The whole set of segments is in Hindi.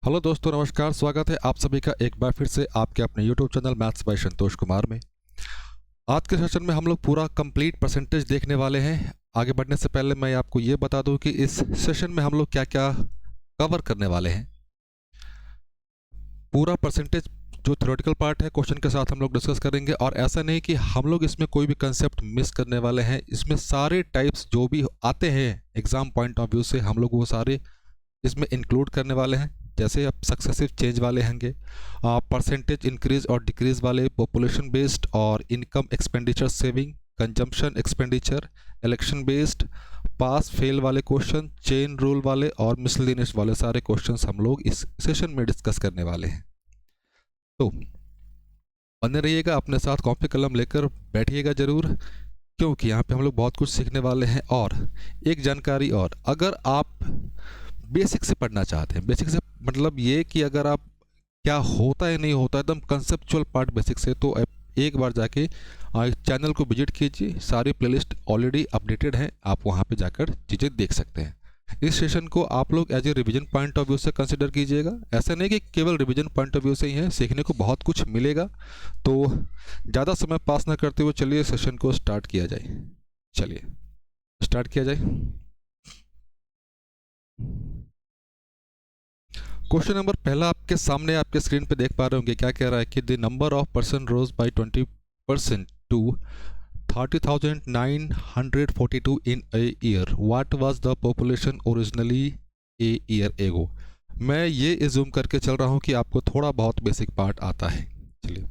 हेलो दोस्तों, नमस्कार। स्वागत है आप सभी का एक बार फिर से आपके अपने YouTube channel maths by Santosh Kumar में। आज के सेशन में हम लोग पूरा कंप्लीट परसेंटेज देखने वाले हैं। आगे बढ़ने से पहले मैं आपको ये बता दूं कि इस सेशन में हम लोग क्या क्या कवर करने वाले हैं। पूरा परसेंटेज जो थ्योरेटिकल पार्ट है क्वेश्चन के साथ हम लोग डिस्कस करेंगे, और ऐसा नहीं कि हम लोग इसमें कोई भी कंसेप्ट मिस करने वाले हैं। इसमें सारे टाइप्स जो भी आते हैं एग्जाम पॉइंट ऑफ व्यू से हम लोग वो सारे इसमें इंक्लूड करने वाले हैं। जैसे अब सक्सेसिव चेंज वाले होंगे, परसेंटेज इंक्रीज और डिक्रीज वाले, पॉपुलेशन बेस्ड और income expenditure saving, consumption expenditure, election based, pass fail वाले क्वेश्चन, चेन रूल वाले और मिसलेनियस वाले सारे क्वेश्चंस हम लोग इस सेशन में डिस्कस करने वाले हैं। तो बने रहिएगा, अपने साथ कॉपी कलम लेकर बैठिएगा ज़रूर, क्योंकि यहाँ पे हम लोग बहुत कुछ सीखने वाले हैं। और एक जानकारी और, अगर आप बेसिक से पढ़ना चाहते हैं, बेसिक से मतलब ये कि अगर आप क्या होता है नहीं होता एकदम कंसेप्चुअल पार्ट बेसिक से, तो एक बार जाके चैनल को विजिट कीजिए। सारी प्लेलिस्ट ऑलरेडी अपडेटेड हैं, आप वहाँ पे जाकर चीज़ें देख सकते हैं। इस सेशन को आप लोग as a revision point of view से कंसिडर कीजिएगा। ऐसा नहीं कि केवल रिवीजन पॉइंट ऑफ व्यू से ही है, सीखने को बहुत कुछ मिलेगा। तो ज़्यादा समय पास ना करते हुए चलिए सेशन को स्टार्ट किया जाए। चलिए स्टार्ट किया जाए। क्वेश्चन नंबर पहला आपके सामने आपके स्क्रीन पे देख पा रहे होंगे। क्या कह रहा है कि the number of person rose by 20% to 30,942 in a year. What was the population originally a year ago. मैं ये एज्यूम करके चल रहा हूँ कि आपको थोड़ा बहुत बेसिक पार्ट आता है। चलिए,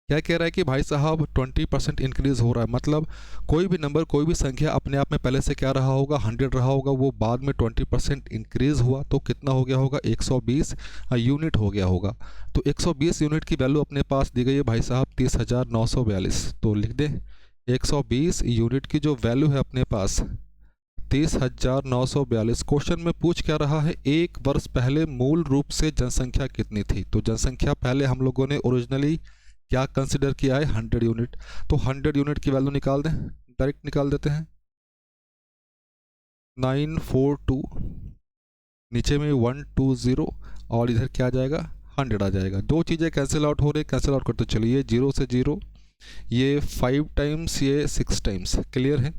क्या कह रहा है कि भाई साहब 20% इंक्रीज हो रहा है, मतलब कोई भी नंबर, कोई भी संख्या अपने आप में पहले से क्या रहा होगा, 100 रहा होगा, वो बाद में 20% इंक्रीज हुआ तो कितना हो गया होगा, 120 यूनिट हो गया होगा। तो 120 यूनिट की वैल्यू अपने पास दी गई है भाई साहब 30,942। तो लिख दें 120 यूनिट की जो वैल्यू है अपने पास 30,942। क्वेश्चन में पूछ क्या रहा है, एक वर्ष पहले मूल रूप से जनसंख्या कितनी थी। तो जनसंख्या पहले हम लोगों ने ओरिजिनली क्या कंसिडर किया है, 100 यूनिट। तो 100 यूनिट की वैल्यू निकाल दें, डायरेक्ट निकाल देते हैं। 942, नीचे में 120 और इधर क्या आ जाएगा, 100 आ जाएगा। दो चीज़ें कैंसिल आउट हो रही, कैंसिल आउट करते चलिए। 0 से 0, ये 5 टाइम्स, ये 6 टाइम्स। क्लियर है,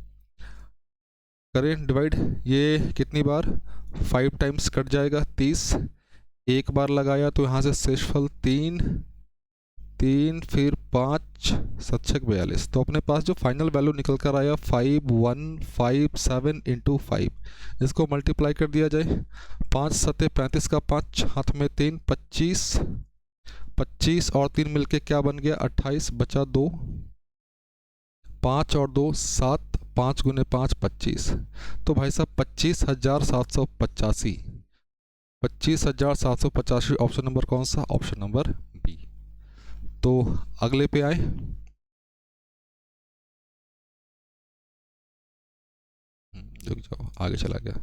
करें डिवाइड। ये कितनी बार, 5 टाइम्स कट जाएगा 30, एक बार लगाया तो यहाँ से शेषफल 3, फिर 5 7 42। तो अपने पास जो फाइनल वैल्यू निकल कर आया 5157 इंटू 5, इसको मल्टीप्लाई कर दिया जाए। 5 7 35 का 5, हाथ में 3, 25, 25 और 3 मिलके क्या बन गया, 28, बचा 2, 5 और 2 7, 5 गुने 5 25। तो भाई साहब 25,785, 25,785 ऑप्शन नंबर कौन सा, ऑप्शन नंबर बी। तो अगले पे आए। रुक जाओ, आगे चला गया।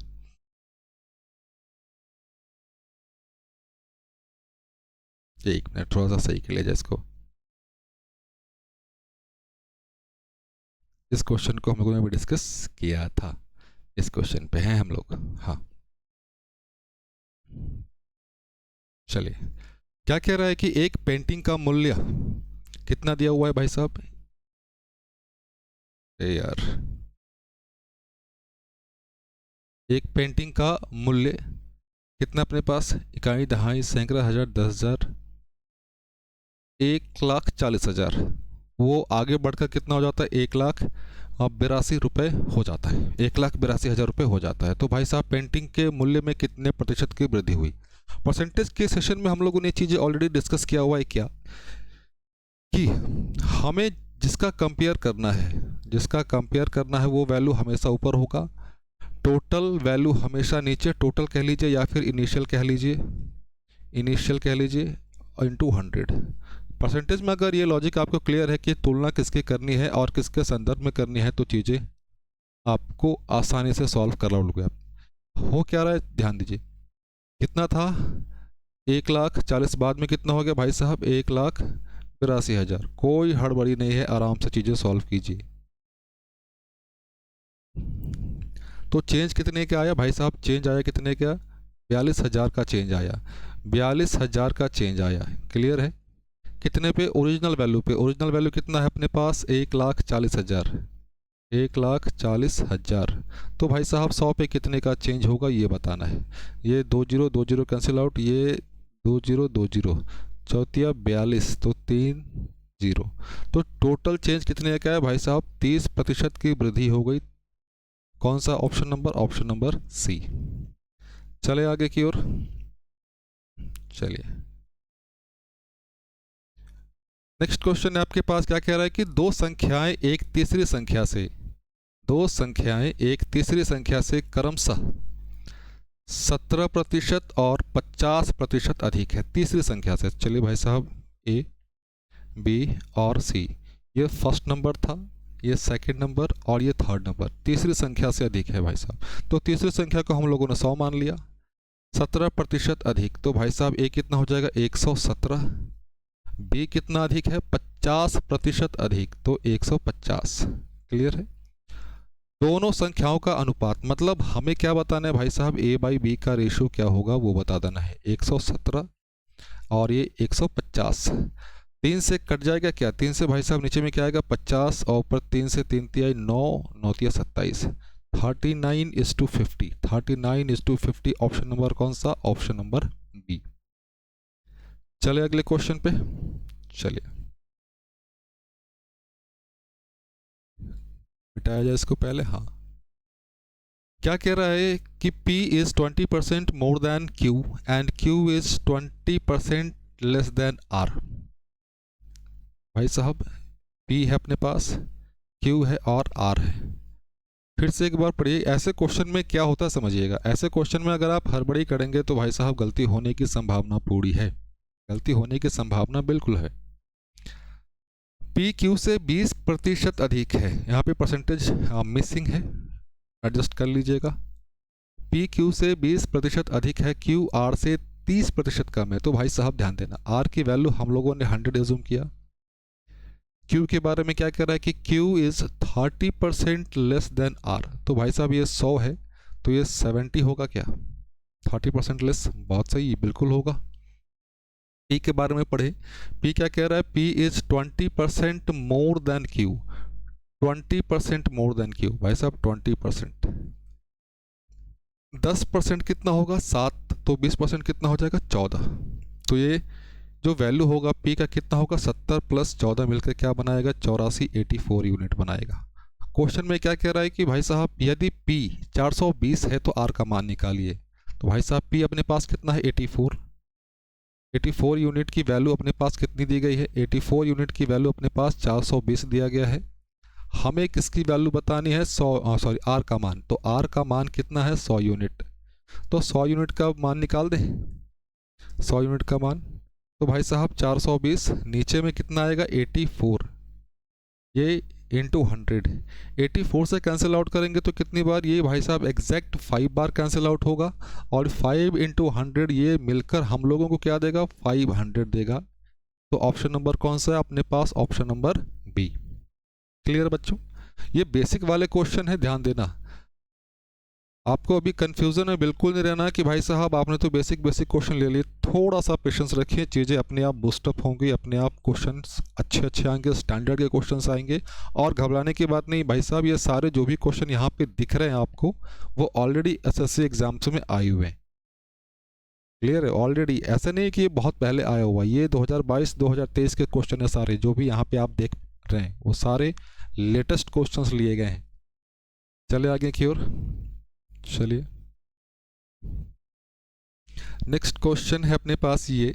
एक मिनट, थोड़ा सा सही कर लिया जाए इसको। इस क्वेश्चन को हम लोगों ने भी डिस्कस किया था, इस क्वेश्चन पे हैं हम लोग। हाँ, चलिए। क्या कह रहा है कि एक पेंटिंग का मूल्य कितना दिया हुआ है भाई साहब, यार एक पेंटिंग का मूल्य कितना अपने पास, इकाई, दहाई, सैकड़ा, हजार, 10,000, 1,40,000। वो आगे बढ़कर कितना हो जाता है, 1,82,000 हो जाता है, 1,82,000 रुपये हो जाता है। तो भाई साहब पेंटिंग के मूल्य में कितने प्रतिशत की वृद्धि हुई। परसेंटेज के सेशन में हम लोगों ने चीज़ें ऑलरेडी डिस्कस किया हुआ है, क्या कि हमें जिसका कंपेयर करना है, वो वैल्यू हमेशा ऊपर होगा, टोटल वैल्यू हमेशा नीचे, टोटल कह लीजिए या फिर इनिशियल कह लीजिए, इंटू 100। परसेंटेज में अगर ये लॉजिक आपको क्लियर है कि तुलना किसकी करनी है और किसके संदर्भ में करनी है, तो चीज़ें आपको आसानी से सॉल्व कर लोगे आप। हो क्या रहा है, ध्यान दीजिए। कितना था, 1,40,000, बाद में कितना हो गया भाई साहब, 1,82,000। कोई हड़बड़ी नहीं है, आराम से चीज़ें सॉल्व कीजिए। तो चेंज कितने का आया भाई साहब, चेंज आया कितने का, 42,000 का चेंज आया, 42,000 का चेंज आया, क्लियर है। कितने पे? ओरिजिनल वैल्यू पे। ओरिजिनल वैल्यू कितना है अपने पास? 1,40,000, 1,40,000। तो भाई साहब 100 पे कितने का चेंज होगा ये बताना है। ये 20 कैंसिल आउट, ये 20 चौथिया 42, तो 3 0। तो टोटल चेंज कितने का है भाई साहब? 30% की वृद्धि हो गई। कौन सा option number? Option number C. चले आगे की ओर। चलिए नेक्स्ट क्वेश्चन है आपके पास। क्या कह रहा है कि दो संख्याएं एक तीसरी संख्या से क्रमशः 17% और 50% अधिक है तीसरी संख्या से। चलिए भाई साहब, ए, बी और सी, ये फर्स्ट नंबर था, ये सेकंड नंबर और ये थर्ड नंबर तीसरी संख्या से अधिक है भाई साहब। तो तीसरी संख्या को हम लोगों ने 100 मान लिया, 17% अधिक, तो भाई साहब ए कितना हो जाएगा? 117। बी कितना अधिक है? 50% अधिक, तो 150। क्लियर है। दोनों संख्याओं का अनुपात, मतलब हमें क्या बताना है भाई साहब? ए बाई बी का रेशियो क्या होगा वो बता देना है। 117 और ये 150, 3 से कट जाएगा क्या? 3 से भाई साहब नीचे में क्या आएगा? 50 और ऊपर 3 से 3 तिया 9, 9 तिया 27, 39:50, 39:50। ऑप्शन नंबर कौन सा? Option number B. चले अगले क्वेश्चन पे। चलिए मिटाया जाए इसको पहले। हाँ, क्या कह रहा है कि P is 20% more than Q and Q is 20% less than R। भाई साहब P है अपने पास, Q है और R है। फिर से एक बार पढ़िए। ऐसे क्वेश्चन में क्या होता है समझिएगा। ऐसे क्वेश्चन में अगर आप हड़बड़ी करेंगे तो भाई साहब गलती होने की संभावना पूरी है, गलती होने की संभावना बिल्कुल है। P Q से 20% अधिक है, यहाँ पे परसेंटेज मिसिंग है, एडजस्ट कर लीजिएगा। P Q से 20% अधिक है, Q R से 30% कम है। तो भाई साहब ध्यान देना, R की वैल्यू हम लोगों ने 100 एज्यूम किया। Q के बारे में क्या कह रहा है कि Q is 30% less than R। तो भाई साहब ये 100 है तो ये 70 होगा क्या? 30% लेस, बहुत सही, बिल्कुल होगा। P के बारे में पढ़े। P क्या कह रहा है? P is 20% more than Q, 20% more than Q। भाई साहब 20%, 10% कितना होगा? 7, तो 20% कितना हो जाएगा? 14। तो ये जो वैल्यू होगा P का कितना होगा? 70 + 14 मिलकर क्या बनाएगा? 84, 84 यूनिट बनाएगा। क्वेश्चन में क्या कह रहा है कि भाई साहब यदि P 420 है तो R का मान निकालिए। तो भाई साहब P अपने पास कितना है? 84, 84 यूनिट की वैल्यू अपने पास कितनी दी गई है? 84 यूनिट की वैल्यू अपने पास 420 दिया गया है। हमें किसकी वैल्यू बतानी है? 100, सॉरी R का मान। तो R का मान कितना है? 100 यूनिट। तो 100 यूनिट का मान निकाल दें, 100 यूनिट का मान। तो भाई साहब 420 नीचे में कितना आएगा? 84, ये इंटू 100, 84 से कैंसिल आउट करेंगे तो कितनी बार? ये भाई साहब एग्जैक्ट 5 बार कैंसिल आउट होगा, और 5 × 100 ये मिलकर हम लोगों को क्या देगा? 500 देगा। तो ऑप्शन नंबर कौन सा है अपने पास? Option number B. क्लियर बच्चों, ये बेसिक वाले क्वेश्चन है, ध्यान देना। आपको अभी कंफ्यूजन में बिल्कुल नहीं रहना कि भाई साहब आपने तो बेसिक क्वेश्चन ले लिए। थोड़ा सा पेशेंस रखिए, चीज़ें अपने आप बूस्टअप होंगी, अपने आप क्वेश्चन अच्छे आएंगे, स्टैंडर्ड के क्वेश्चन आएंगे। और घबराने की बात नहीं भाई साहब, ये सारे जो भी क्वेश्चन यहाँ पे दिख रहे हैं आपको वो ऑलरेडी SSC एग्जाम्स में आए हुए हैं। क्लियर है, ऑलरेडी, ऐसा नहीं कि ये बहुत पहले आया हुआ, ये 2022-2023 के क्वेश्चन है सारे, जो भी यहाँ पे आप देख रहे हैं वो सारे लेटेस्ट क्वेश्चंस लिए गए हैं। चले आगे की ओर। चलिए नेक्स्ट क्वेश्चन है अपने पास ये,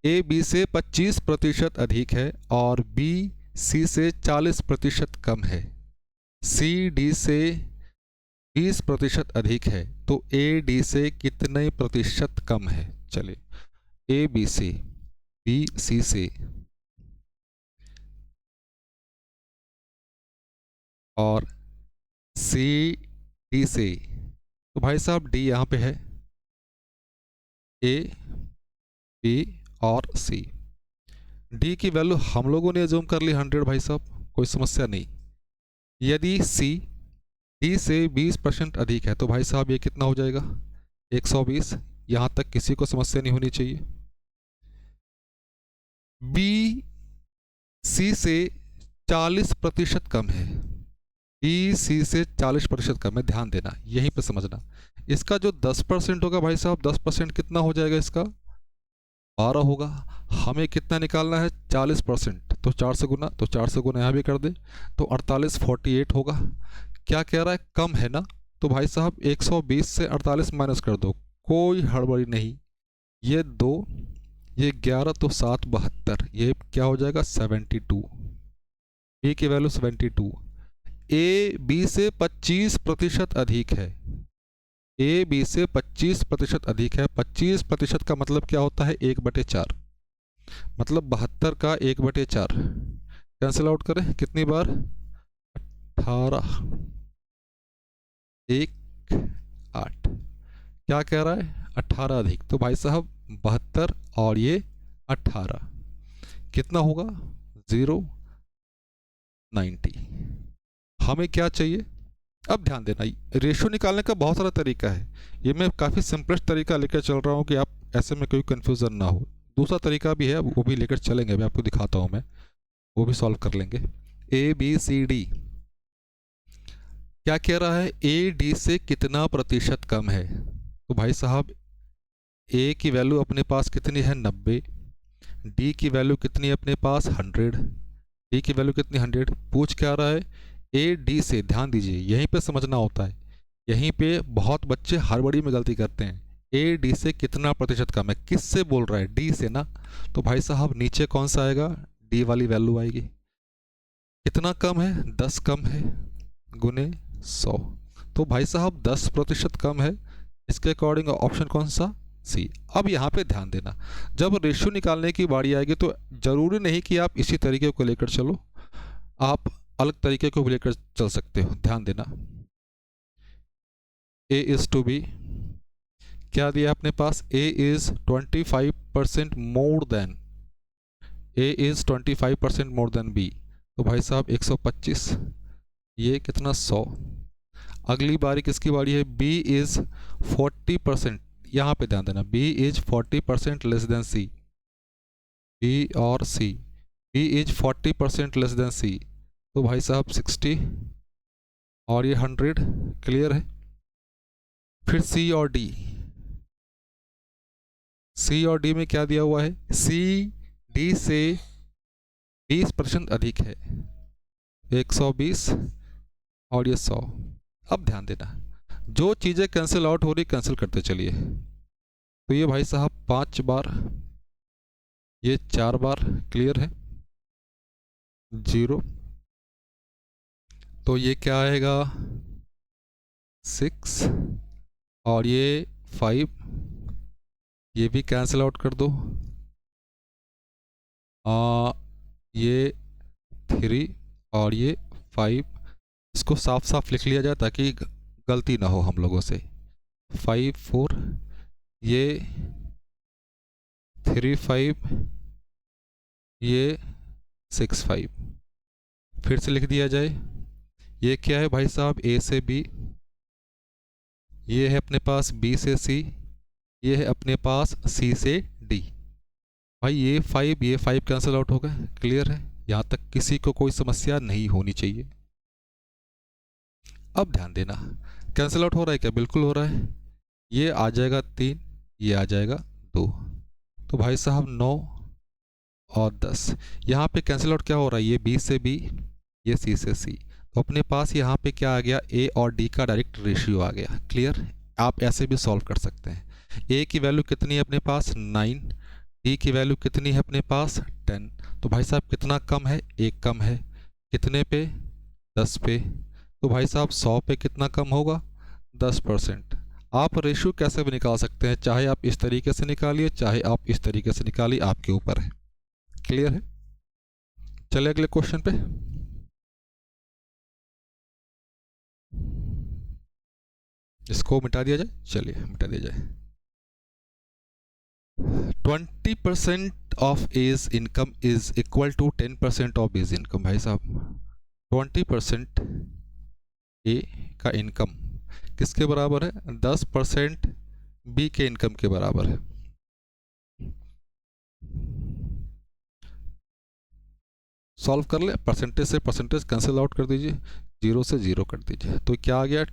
ए बी से 25% अधिक है और बी सी से 40% कम है, सी डी से 20% अधिक है, तो ए डी से कितने प्रतिशत कम है? चलिए ए बी से, बी सी से और सी डी से। तो भाई साहब डी यहाँ पे है, ए बी और सी। डी की वैल्यू हम लोगों ने एज्यूम कर ली 100 भाई साहब, कोई समस्या नहीं। यदि सी डी से 20% अधिक है तो भाई साहब ये कितना हो जाएगा? 120, यहाँ तक किसी को समस्या नहीं होनी चाहिए। बी सी से 40% कम है, बी सी से 40% कम है, ध्यान देना यहीं पे समझना। इसका जो 10% होगा भाई साहब, 10% कितना हो जाएगा इसका, 12 होगा। हमें कितना निकालना है, 40%, तो 4 से गुना, तो 4 से गुना यहाँ भी कर दे, तो 48 48 होगा। क्या कह रहा है, कम है ना, तो भाई साहब 120 से 48 माइनस कर दो, कोई हड़बड़ी नहीं। ये 2, ये 11, तो 7 72, ये क्या हो जाएगा 72, ए की वैल्यू 72। ए बी से 25% अधिक है, ए बी से 25% अधिक है। 25% का मतलब क्या होता है, 1/4, मतलब 72 का 1/4 कैंसिल आउट करें कितनी बार, 18, 1 8, क्या कह रहा है 18 अधिक, तो भाई साहब 72 और ये 18 कितना होगा 0 90। हमें क्या चाहिए, अब ध्यान देना रेशियो निकालने का बहुत सारा तरीका है, ये मैं काफ़ी सिंपलेस्ट तरीका लेकर चल रहा हूँ कि आप ऐसे में कोई कन्फ्यूज़न ना हो। दूसरा तरीका भी है, वो भी लेकर चलेंगे, अभी आपको दिखाता हूँ मैं, वो भी सॉल्व कर लेंगे। ए बी सी डी, क्या कह रहा है, ए डी से कितना प्रतिशत कम है, तो भाई साहब ए की वैल्यू अपने पास कितनी है 90, डी की वैल्यू कितनी है अपने पास 100, डी की वैल्यू कितनी 100। पूछ क्या रहा है, ए डी से, ध्यान दीजिए यहीं पे समझना होता है, यहीं पे बहुत बच्चे हड़बड़ी में गलती करते हैं। ए डी से कितना प्रतिशत कम है, किस से बोल रहा है, डी से ना, तो भाई साहब नीचे कौन सा आएगा, डी वाली वैल्यू आएगी। कितना कम है, 10 कम है, गुने 100, तो भाई साहब 10% कम है। इसके अकॉर्डिंग ऑप्शन कौन सा, सी। अब यहाँ पे ध्यान देना, जब रेशियो निकालने की बारी आएगी तो ज़रूरी नहीं कि आप इसी तरीके को लेकर चलो, आप अलग तरीके को भी लेकर चल सकते हो। ध्यान देना, ए इज़ टू बी, क्या दिया अपने पास, A is 25% more than, A is 25% more than B, तो भाई साहब 125, ये कितना 100। अगली बारी किसकी बारी है, बी इज़ 40%, यहाँ पे ध्यान देना, B is 40% less than C, B और C, B is 40% less than C, तो भाई साहब 60 और ये 100, क्लियर है। फिर सी और डी, सी और डी में क्या दिया हुआ है, सी डी से 20% अधिक है, 120 और ये 100। अब ध्यान देना, जो चीज़ें कैंसिल आउट हो रही कैंसिल करते चलिए, तो ये भाई साहब 5 बार, ये 4 बार, क्लियर है, 0, तो ये क्या आएगा 6 और ये 5, ये भी कैंसिल आउट कर दो, ये 3 और ये 5, इसको साफ साफ लिख लिया जाए ताकि गलती ना हो हम लोगों से, 5 4, ये 3 5, ये 6 5, फिर से लिख दिया जाए। ये क्या है भाई साहब, ए से बी, ये है अपने पास बी से सी, ये है अपने पास सी से डी। भाई ये 5 ये 5 कैंसिल आउट हो गए, क्लियर है, यहाँ तक किसी को कोई समस्या नहीं होनी चाहिए। अब ध्यान देना, कैंसिल आउट हो रहा है क्या, बिल्कुल हो रहा है, ये आ जाएगा 3, ये आ जाएगा 2, तो भाई साहब 9 और 10, यहाँ पे कैंसिल आउट क्या हो रहा है, ये बी से बी, ये सी से सी, तो अपने पास यहाँ पे क्या आ गया, ए और डी का डायरेक्ट रेशियो आ गया, क्लियर। आप ऐसे भी सॉल्व कर सकते हैं, ए की वैल्यू कितनी है अपने पास 9, डी की वैल्यू कितनी है अपने पास 10, तो भाई साहब कितना कम है, 1 कम है, कितने पे 10 पे, तो भाई साहब 100 पे कितना कम होगा 10%। आप रेशियो कैसे भी निकाल सकते हैं, चाहे आप इस तरीके से निकालिए चाहे आप इस तरीके से निकालिए, आपके ऊपर है, क्लियर है। चलिए अगले क्वेश्चन पे, इसको मिटा दिया जाए, चलिए मिटा दिया जाए। 20% of A's income is equal to 10% of A's income. भाई साहब 20% ए का इनकम किसके बराबर है, 10% बी के इनकम के बराबर है। सॉल्व कर ले, परसेंटेज से परसेंटेज कैंसिल आउट कर दीजिए, जीरो से जीरो कर दीजिए, तो क्या आ गया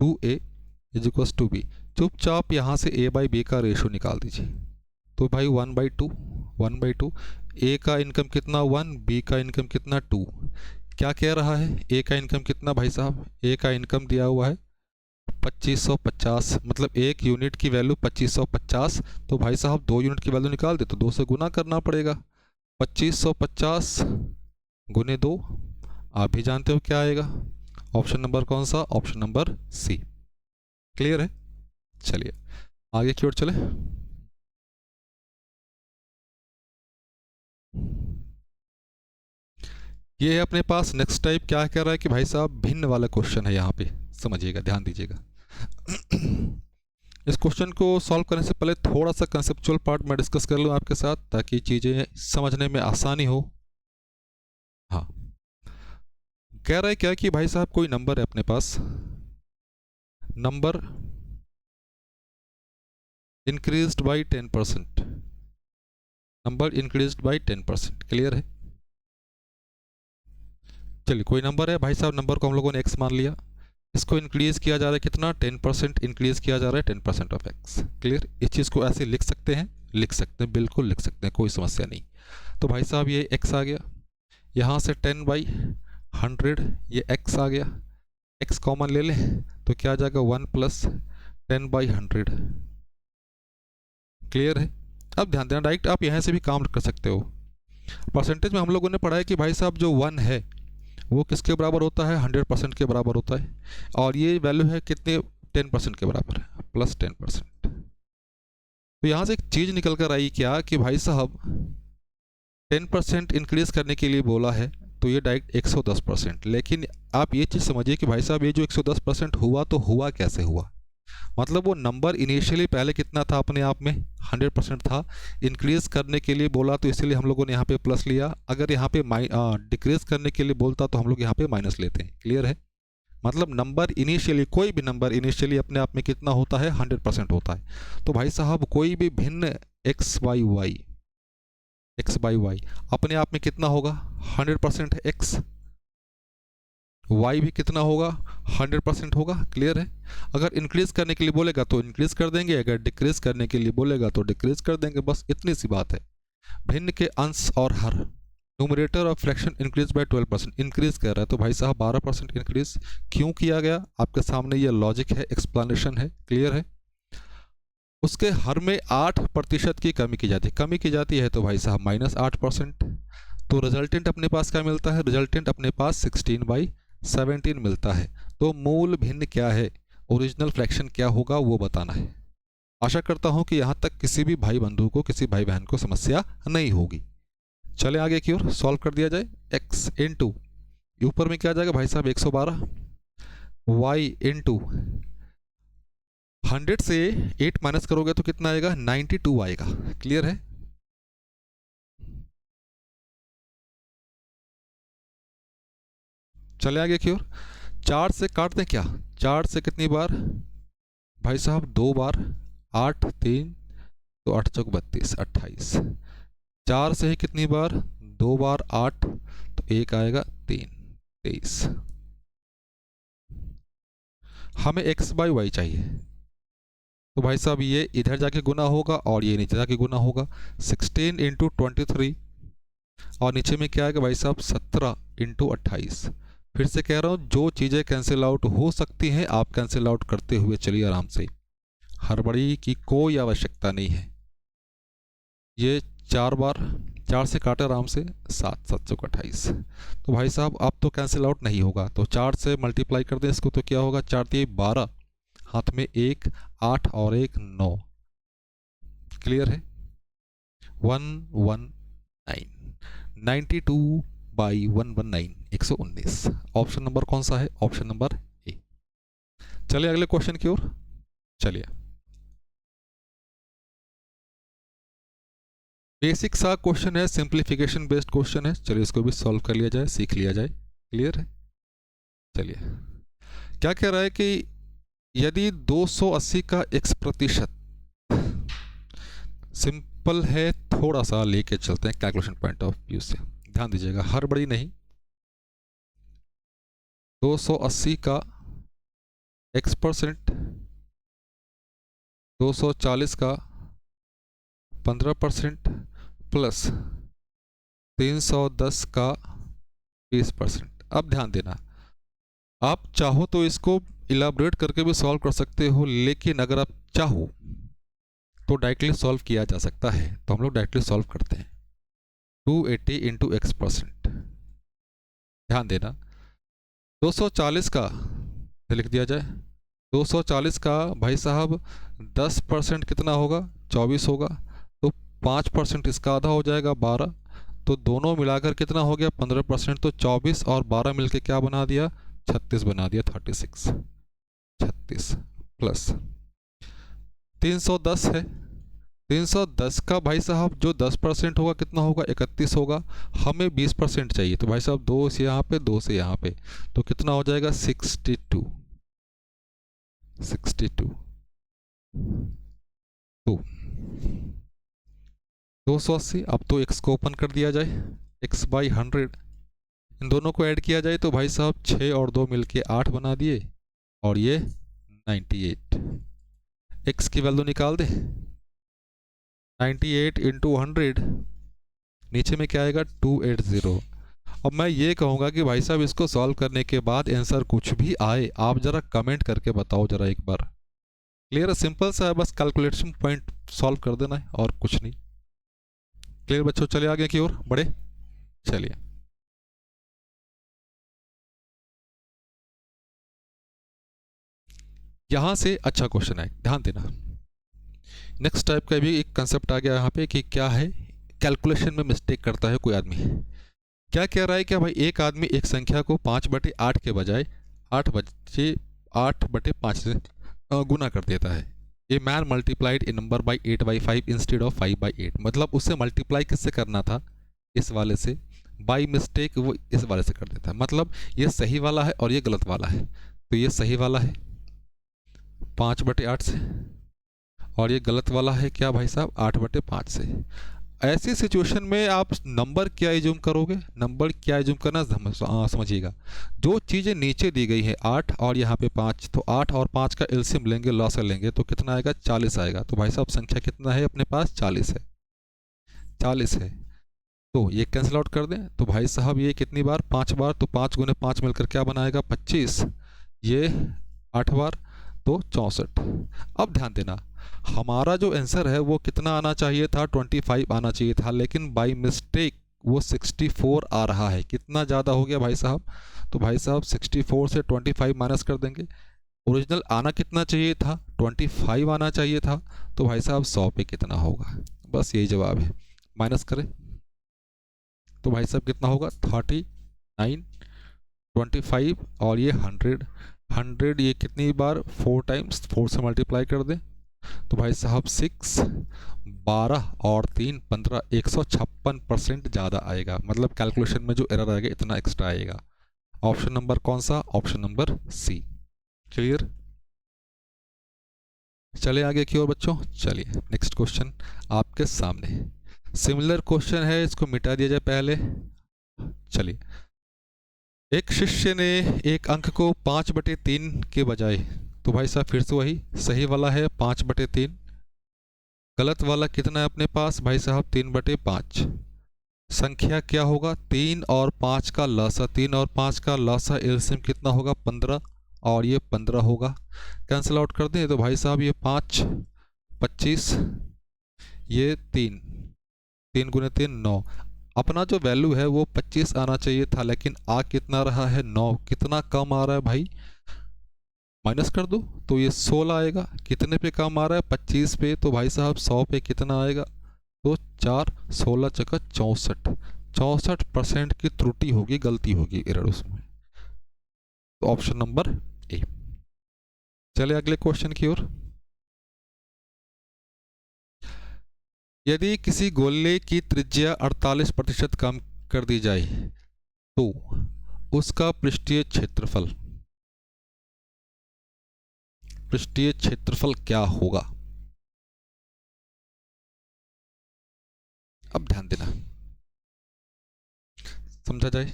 2a is equals to be. चुपचाप यहाँ से a बाई बी का रेशो निकाल दीजिए, तो भाई 1/2 ए का इनकम कितना 1, बी का इनकम कितना 2। क्या कह रहा है, ए का इनकम कितना भाई साहब, ए का इनकम दिया हुआ है 2550, मतलब एक यूनिट की वैल्यू 2550, तो भाई साहब 2 यूनिट की वैल्यू निकाल दे तो 2 से गुना करना पड़ेगा, 2550 गुने 2, आप भी जानते हो क्या आएगा, ऑप्शन नंबर कौन सा, ऑप्शन नंबर सी। क्लियर है, चलिए आगे की ओर चले। ये है अपने पास नेक्स्ट टाइप, क्या कह रहा है कि भाई साहब भिन्न वाला क्वेश्चन है, यहाँ पे समझिएगा, ध्यान दीजिएगा। इस क्वेश्चन को सॉल्व करने से पहले थोड़ा सा कंसेप्चुअल पार्ट मैं डिस्कस कर लूँ आपके साथ, ताकि चीज़ें समझने में आसानी हो। हाँ, कह रहा है क्या कि भाई साहब कोई नंबर है अपने पास, number increased by 10%, number increased by 10%। Clear है, चलिए कोई नंबर है भाई साहब, नंबर को हम लोगों ने x मान लिया, इसको इंक्रीज किया जा रहा है कितना 10%, इंक्रीज किया जा रहा है 10% ऑफ x। क्लियर, इस चीज़ को ऐसे लिख सकते हैं, लिख सकते हैं, बिल्कुल लिख सकते हैं, कोई समस्या नहीं। तो भाई साहब ये x आ गया, यहाँ से 10/100 ये x आ गया, x कॉमन ले लें तो क्या आ जाएगा 1 + 10/100। क्लियर है, अब ध्यान देना, डायरेक्ट आप यहाँ से भी काम कर सकते हो। परसेंटेज में हम लोगों ने पढ़ा है कि भाई साहब जो 1 है वो किसके बराबर होता है, 100% के बराबर होता है, और ये वैल्यू है कितने 10% के बराबर है, प्लस 10%। तो यहाँ से एक चीज़ निकल कर आई क्या कि भाई साहब 10% इंक्रीज करने के लिए बोला है, तो ये डायरेक्ट 110%। लेकिन आप ये चीज़ समझिए कि भाई साहब ये जो 110% हुआ तो हुआ कैसे हुआ, मतलब वो नंबर इनिशियली पहले कितना था अपने आप में 100% था, इंक्रीज करने के लिए बोला तो इसलिए हम लोगों ने यहाँ पे प्लस लिया, अगर यहाँ पे डिक्रीज करने के लिए बोलता तो हम लोग यहाँ पे माइनस लेते हैं। क्लियर है, मतलब नंबर इनिशियली, कोई भी नंबर इनिशियली अपने आप में कितना होता है 100% होता है। तो भाई साहब कोई भी भिन्न x बाई वाई अपने आप में कितना होगा 100% है x, y भी कितना होगा 100% होगा। क्लियर है, अगर इंक्रीज करने के लिए बोलेगा तो इंक्रीज कर देंगे, अगर डिक्रीज करने के लिए बोलेगा तो डिक्रीज कर देंगे, बस इतनी सी बात है। भिन्न के अंश और हर, numerator of fraction increase by 12%, increase कर रहा है तो भाई साहब 12% इंक्रीज क्यों किया गया, आपके सामने ये लॉजिक है, एक्सप्लेनेशन है। क्लियर है, उसके हर में 8% की कमी की जाती है तो भाई साहब -8%। तो रिजल्टेंट अपने पास क्या मिलता है, रिजल्टेंट अपने पास 16/17 मिलता है। तो मूल भिन्न क्या है, ओरिजिनल फ्रैक्शन क्या होगा वो बताना है। आशा करता हूं कि यहाँ तक किसी भी भाई बंधु को, किसी भाई बहन को समस्या नहीं होगी। चले आगे की ओर, सॉल्व कर दिया जाए। x इंटू ऊपर में क्या आ जाएगा भाई साहब 112, y इंटू 100 से 8 माइनस करोगे तो कितना आएगा 92 आएगा। क्लियर है, चले आगे की ओर। 4 से काट दें क्या, 4 से कितनी बार भाई साहब 2 बार, 8 3 तो 8 चौक 32 28, 4 से ही कितनी बार 2 बार 8 तो 1 आएगा 3 23। हमें x बाई वाई चाहिए, तो भाई साहब ये इधर जाके गुना होगा और ये नीचे जाके गुना होगा, 16 इंटू 23 और नीचे में क्या आएगा भाई साहब 17 इंटू 28। फिर से कह रहा हूँ, जो चीज़ें कैंसिल आउट हो सकती हैं आप कैंसिल आउट करते हुए चलिए आराम से, हड़बड़ी की कोई आवश्यकता नहीं है। ये 4 बार 4 से काटे आराम से 7 7 चौक 28, तो भाई साहब अब तो कैंसिल आउट नहीं होगा, तो 4 से मल्टीप्लाई कर दें इसको तो क्या होगा 4 3 12, हाथ में 1 8 और 1 9। क्लियर है, 119 92/119 119। ऑप्शन नंबर कौन सा है, ऑप्शन नंबर ए। चलिए अगले क्वेश्चन की ओर चलिए। बेसिक सा क्वेश्चन है, सिंप्लीफिकेशन बेस्ड क्वेश्चन है, चलिए इसको भी सॉल्व कर लिया जाए, सीख लिया जाए। क्लियर है, चलिए क्या कह रहा है कि यदि 280 का x% सिंपल है, थोड़ा सा लेके चलते हैं कैलकुलेशन पॉइंट ऑफ व्यू से, ध्यान दीजिएगा, हड़बड़ी नहीं। 280 का x%, 240 का 15% प्लस 310 का 20%। अब ध्यान देना, आप चाहो तो इसको इलाबरेट करके भी सॉल्व कर सकते हो, लेकिन अगर आप चाहो तो डायरेक्टली सॉल्व किया जा सकता है, तो हम लोग डायरेक्टली सॉल्व करते हैं। 280 इंटू x%, ध्यान देना 240 का लिख दिया जाए, 240 का भाई साहब 10% कितना होगा, 24 होगा, तो 5% इसका आधा हो जाएगा 12, तो दोनों मिलाकर कितना हो गया 15%, तो 24 और 12 मिलके क्या बना दिया 36 बना दिया, 36 36 प्लस 310 है, 310 का भाई साहब जो 10% होगा कितना होगा 31 होगा, हमें 20% चाहिए, तो भाई साहब 2 से यहाँ पे 2 से यहाँ पे, तो कितना हो जाएगा 62 तो 280। अब तो x को ओपन कर दिया जाए, x/100, इन दोनों को ऐड किया जाए तो भाई साहब 6 और 2 मिलके 8 बना दिए, और ये 98, x की वैल्यू निकाल दे, 98 इंटू 100, नीचे में क्या आएगा 280। अब मैं ये कहूँगा कि भाई साहब इसको सॉल्व करने के बाद आंसर कुछ भी आए, आप ज़रा कमेंट करके बताओ जरा एक बार। क्लियर है, सिंपल सा है, बस कैलकुलेशन पॉइंट सॉल्व कर देना है और कुछ नहीं। क्लियर बच्चों, चले आगे की ओर बढ़े, चलिए। यहाँ से अच्छा क्वेश्चन है, ध्यान देना। नेक्स्ट टाइप का भी एक कंसेप्ट आ गया यहाँ पे कि क्या है, कैलकुलेशन में मिस्टेक करता है कोई आदमी। क्या कह रहा है, क्या भाई एक आदमी एक संख्या को 5/8 के बजाय 8/5 से गुना कर देता है। A man multiplied A number by 8/5 instead of 5/8, मतलब उससे मल्टीप्लाई किससे करना था, इस वाले से, बाई मिस्टेक वो इस वाले से कर देता है। मतलब ये सही वाला है और ये गलत वाला है, तो ये सही वाला है 5/8 से, और ये गलत वाला है क्या भाई साहब 8/5 से। ऐसी सिचुएशन में आप नंबर क्या एज्यूम करोगे, नंबर क्या एज्यूम करना समझिएगा। जो चीज़ें नीचे दी गई हैं 8 और यहाँ पे 5, तो 8 और 5 का एलसीएम लेंगे, लॉसर लेंगे, तो कितना आएगा 40 आएगा। तो भाई साहब संख्या कितना है अपने पास 40 है, 40 है, तो ये कैंसिल आउट कर दें, तो भाई साहब ये कितनी बार 5 बार, तो 5 गुने 5 मिलकर क्या बनाएगा 25, ये 8 बार तो 64। अब ध्यान देना, हमारा जो आंसर है वो कितना आना चाहिए था 25 आना चाहिए था, लेकिन बाय मिस्टेक वो 64 आ रहा है। कितना ज़्यादा हो गया भाई साहब, तो भाई साहब 64 से 25 माइनस कर देंगे। ओरिजिनल आना कितना चाहिए था 25 आना चाहिए था, तो भाई साहब 100 पे कितना होगा, बस यही जवाब है। माइनस करें तो भाई साहब कितना होगा 39, 25 और ये 100, 100 ये कितनी बार 4 टाइम्स, 4 से मल्टीप्लाई कर दें, तो भाई साहब 6, 12 और 3 15, 156% ज़्यादा आएगा। मतलब कैलकुलेशन में जो एरर आएगा इतना एक्स्ट्रा आएगा। ऑप्शन नंबर कौन सा, ऑप्शन नंबर सी। क्लियर, चले आगे की ओर बच्चों, चलिए नेक्स्ट क्वेश्चन आपके सामने। सिमिलर क्वेश्चन है, इसको मिटा दिया जाए पहले। चलिए, एक शिष्य ने एक अंक को 5/3 के बजाय, तो भाई साहब फिर से वही, सही वाला है 5/3, गलत वाला कितना है अपने पास भाई साहब 3/5। संख्या क्या होगा 3 और 5 का लसा, 3 और 5 का लसा एलसीएम कितना होगा 15, और ये 15 होगा। कैंसिल आउट कर दें तो भाई साहब ये 5 25, ये 3, 3 गुने 3 9। अपना जो वैल्यू है वो 25 आना चाहिए था, लेकिन आ कितना रहा है 9। कितना कम आ रहा है भाई, माइनस कर दो तो ये 16 आएगा। कितने पे कम आ रहा है 25 पे, तो भाई साहब 100 पे कितना आएगा, तो 4 16 चक्का 64, 64% की त्रुटि होगी, गलती होगी, एरर उसमें। तो ऑप्शन नंबर ए। चले अगले क्वेश्चन की ओर। यदि किसी गोले की त्रिज्या 48% कम कर दी जाए तो उसका पृष्ठीय क्षेत्रफल क्या होगा। अब ध्यान देना, समझा जाए।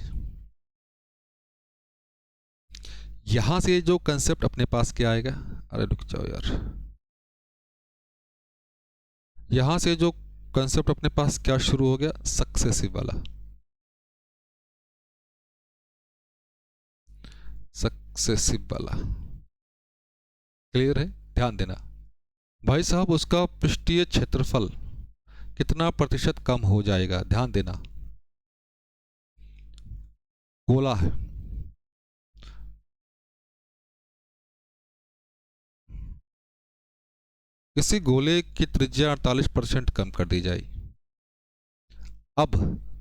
यहां से जो कंसेप्ट अपने पास क्या आएगा, अरे रुक जाओ यार, यहां से जो कंसेप्ट अपने पास क्या शुरू हो गया, सक्सेसिव वाला, सक्सेसिव वाला। क्लियर है? ध्यान देना भाई साहब, उसका पृष्ठीय क्षेत्रफल कितना प्रतिशत कम हो जाएगा, ध्यान देना। गोला है, किसी गोले की त्रिज्या 48% कम कर दी जाए। अब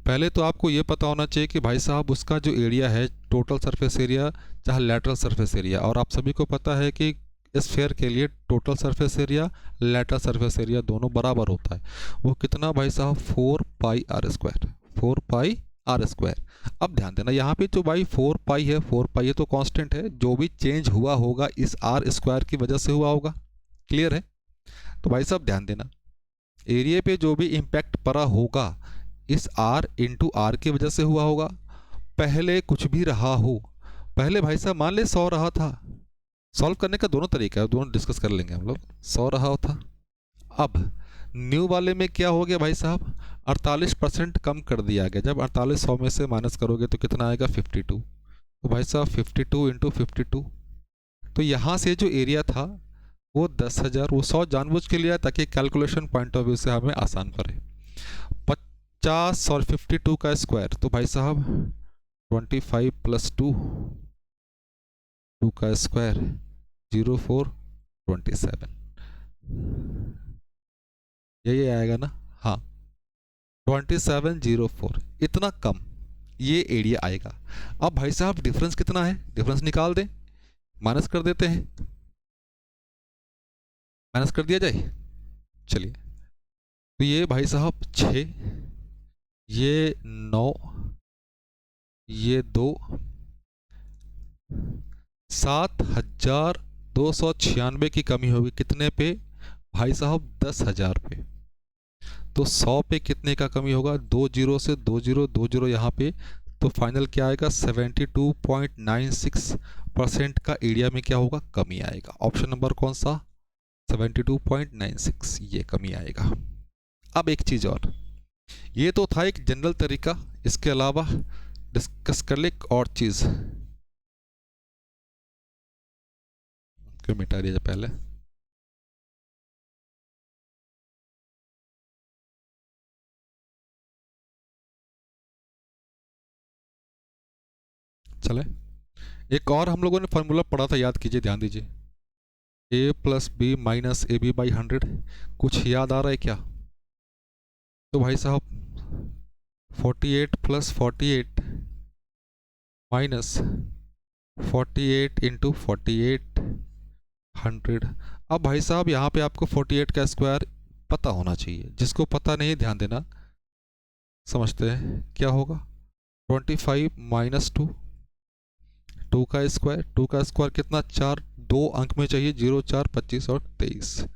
पहले तो आपको ये पता होना चाहिए कि भाई साहब उसका जो एरिया है, टोटल सरफेस एरिया चाहे लैटरल सरफेस एरिया, और आप सभी को पता है कि स्फेयर के लिए total surface area lateral surface area दोनों बराबर होता है। वो कितना भाई साहब, 4πr², 4πr²। अब ध्यान देना यहाँ पे जो भाई 4π है, 4π तो कांस्टेंट है, जो भी चेंज हुआ होगा इस r² की वजह से हुआ होगा। क्लियर है? तो भाई साहब ध्यान देना, एरिया पे जो भी इम्पैक्ट पड़ा होगा इस r इंटू आर की वजह से हुआ होगा। पहले कुछ भी रहा हो, पहले भाई साहब मान ले 100 रहा था, सॉल्व करने का दोनों तरीका है, दोनों डिस्कस कर लेंगे हम लोग। 100 रहा था, अब न्यू वाले में क्या हो गया भाई साहब, 48% कम कर दिया गया। जब 48 100 में से माइनस करोगे तो कितना आएगा, 52। तो भाई साहब 52 इंटू 52, तो यहाँ से जो एरिया था वो 10,000, वो 100 जानबूझ के लिया ताकि कैलकुलेशन पॉइंट ऑफ व्यू से हमें आसान पड़े। 50 और 52 का स्क्वायर, तो भाई साहब 25 प्लस 2, 2 का स्क्वायर 04 27, यही आएगा ना, हाँ 2704, इतना कम ये एरिया आएगा। अब भाई साहब डिफरेंस कितना है, डिफरेंस निकाल दें, माइनस कर देते हैं, माइनस कर दिया जाए। चलिए, तो ये भाई साहब 6, ये 9, ये 2, 7,296 की कमी होगी कितने पे भाई साहब, 10,000 पे। तो 100 पे कितने का कमी होगा, 2 जीरो से 2 जीरो 2 जीरो यहाँ पे, तो फाइनल क्या आएगा, 72.96% का एरिया में क्या होगा, कमी आएगा। ऑप्शन नंबर कौन सा, 72.96, ये कमी आएगा। अब एक चीज़ और, ये तो था एक जनरल तरीका, इसके अलावा डिस्कस कर ले और चीज़, क्यों मिटा दिया पहले, चले एक और हम लोगों ने फार्मूला पढ़ा था, याद कीजिए, ध्यान दीजिए, a plus B minus A B by 100, कुछ याद आ रहा है क्या? तो भाई साहब 48 प्लस 48 माइनस 48 इंटू 48 100। अब भाई साहब यहाँ पे आपको 48 का स्क्वायर पता होना चाहिए, जिसको पता नहीं ध्यान देना, समझते हैं क्या होगा, 25 माइनस 2, 2 का स्क्वायर, 2 का स्क्वायर कितना, 4, 2 अंक में चाहिए, 0 4 25 और 23,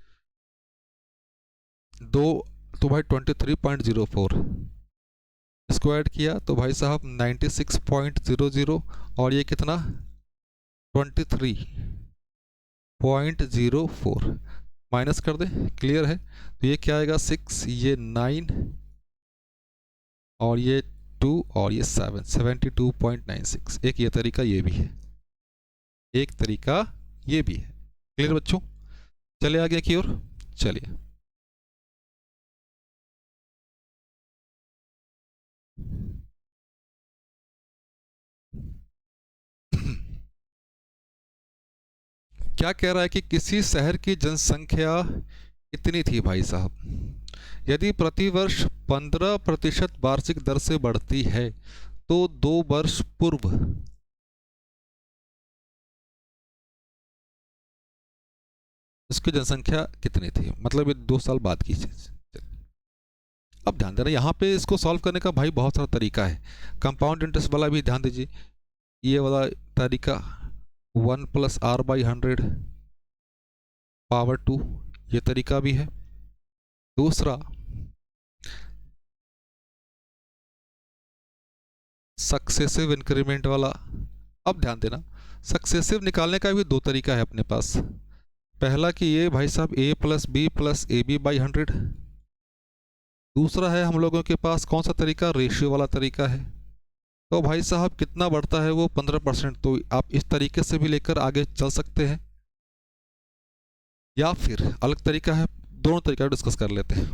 2, तो भाई 23.04 स्क्वायर किया तो भाई साहब 96.00, और ये कितना 23.04, माइनस कर दे, क्लियर है? तो ये क्या आएगा, 6, ये 9 और ये 2 और ये 7, 72.96। एक ये तरीका ये भी है, एक तरीका ये भी है। क्लियर बच्चों? चले आगे की ओर, चलिए क्या कह रहा है कि किसी शहर की जनसंख्या कितनी थी भाई साहब, यदि प्रतिवर्ष 15% वार्षिक दर से बढ़ती है तो 2 वर्ष पूर्व इसकी जनसंख्या कितनी थी, मतलब ये 2 साल बाद की चीज। अब ध्यान देना यहाँ पे इसको सॉल्व करने का भाई बहुत सारा तरीका है, कंपाउंड इंटरेस्ट वाला भी ध्यान दीजिए, ये वाला तरीका 1 प्लस आर बाई 100 पावर 2, ये तरीका भी है। दूसरा सक्सेसिव इंक्रीमेंट वाला। अब ध्यान देना, सक्सेसिव निकालने का भी दो तरीका है अपने पास। पहला कि ये भाई साहब a plus B plus A B by 100। दूसरा है हम लोगों के पास कौन सा तरीका, रेशियो वाला तरीका है। तो भाई साहब कितना बढ़ता है वो 15%। तो आप इस तरीके से भी लेकर आगे चल सकते हैं, या फिर अलग तरीका है, दोनों तरीका डिस्कस कर लेते हैं।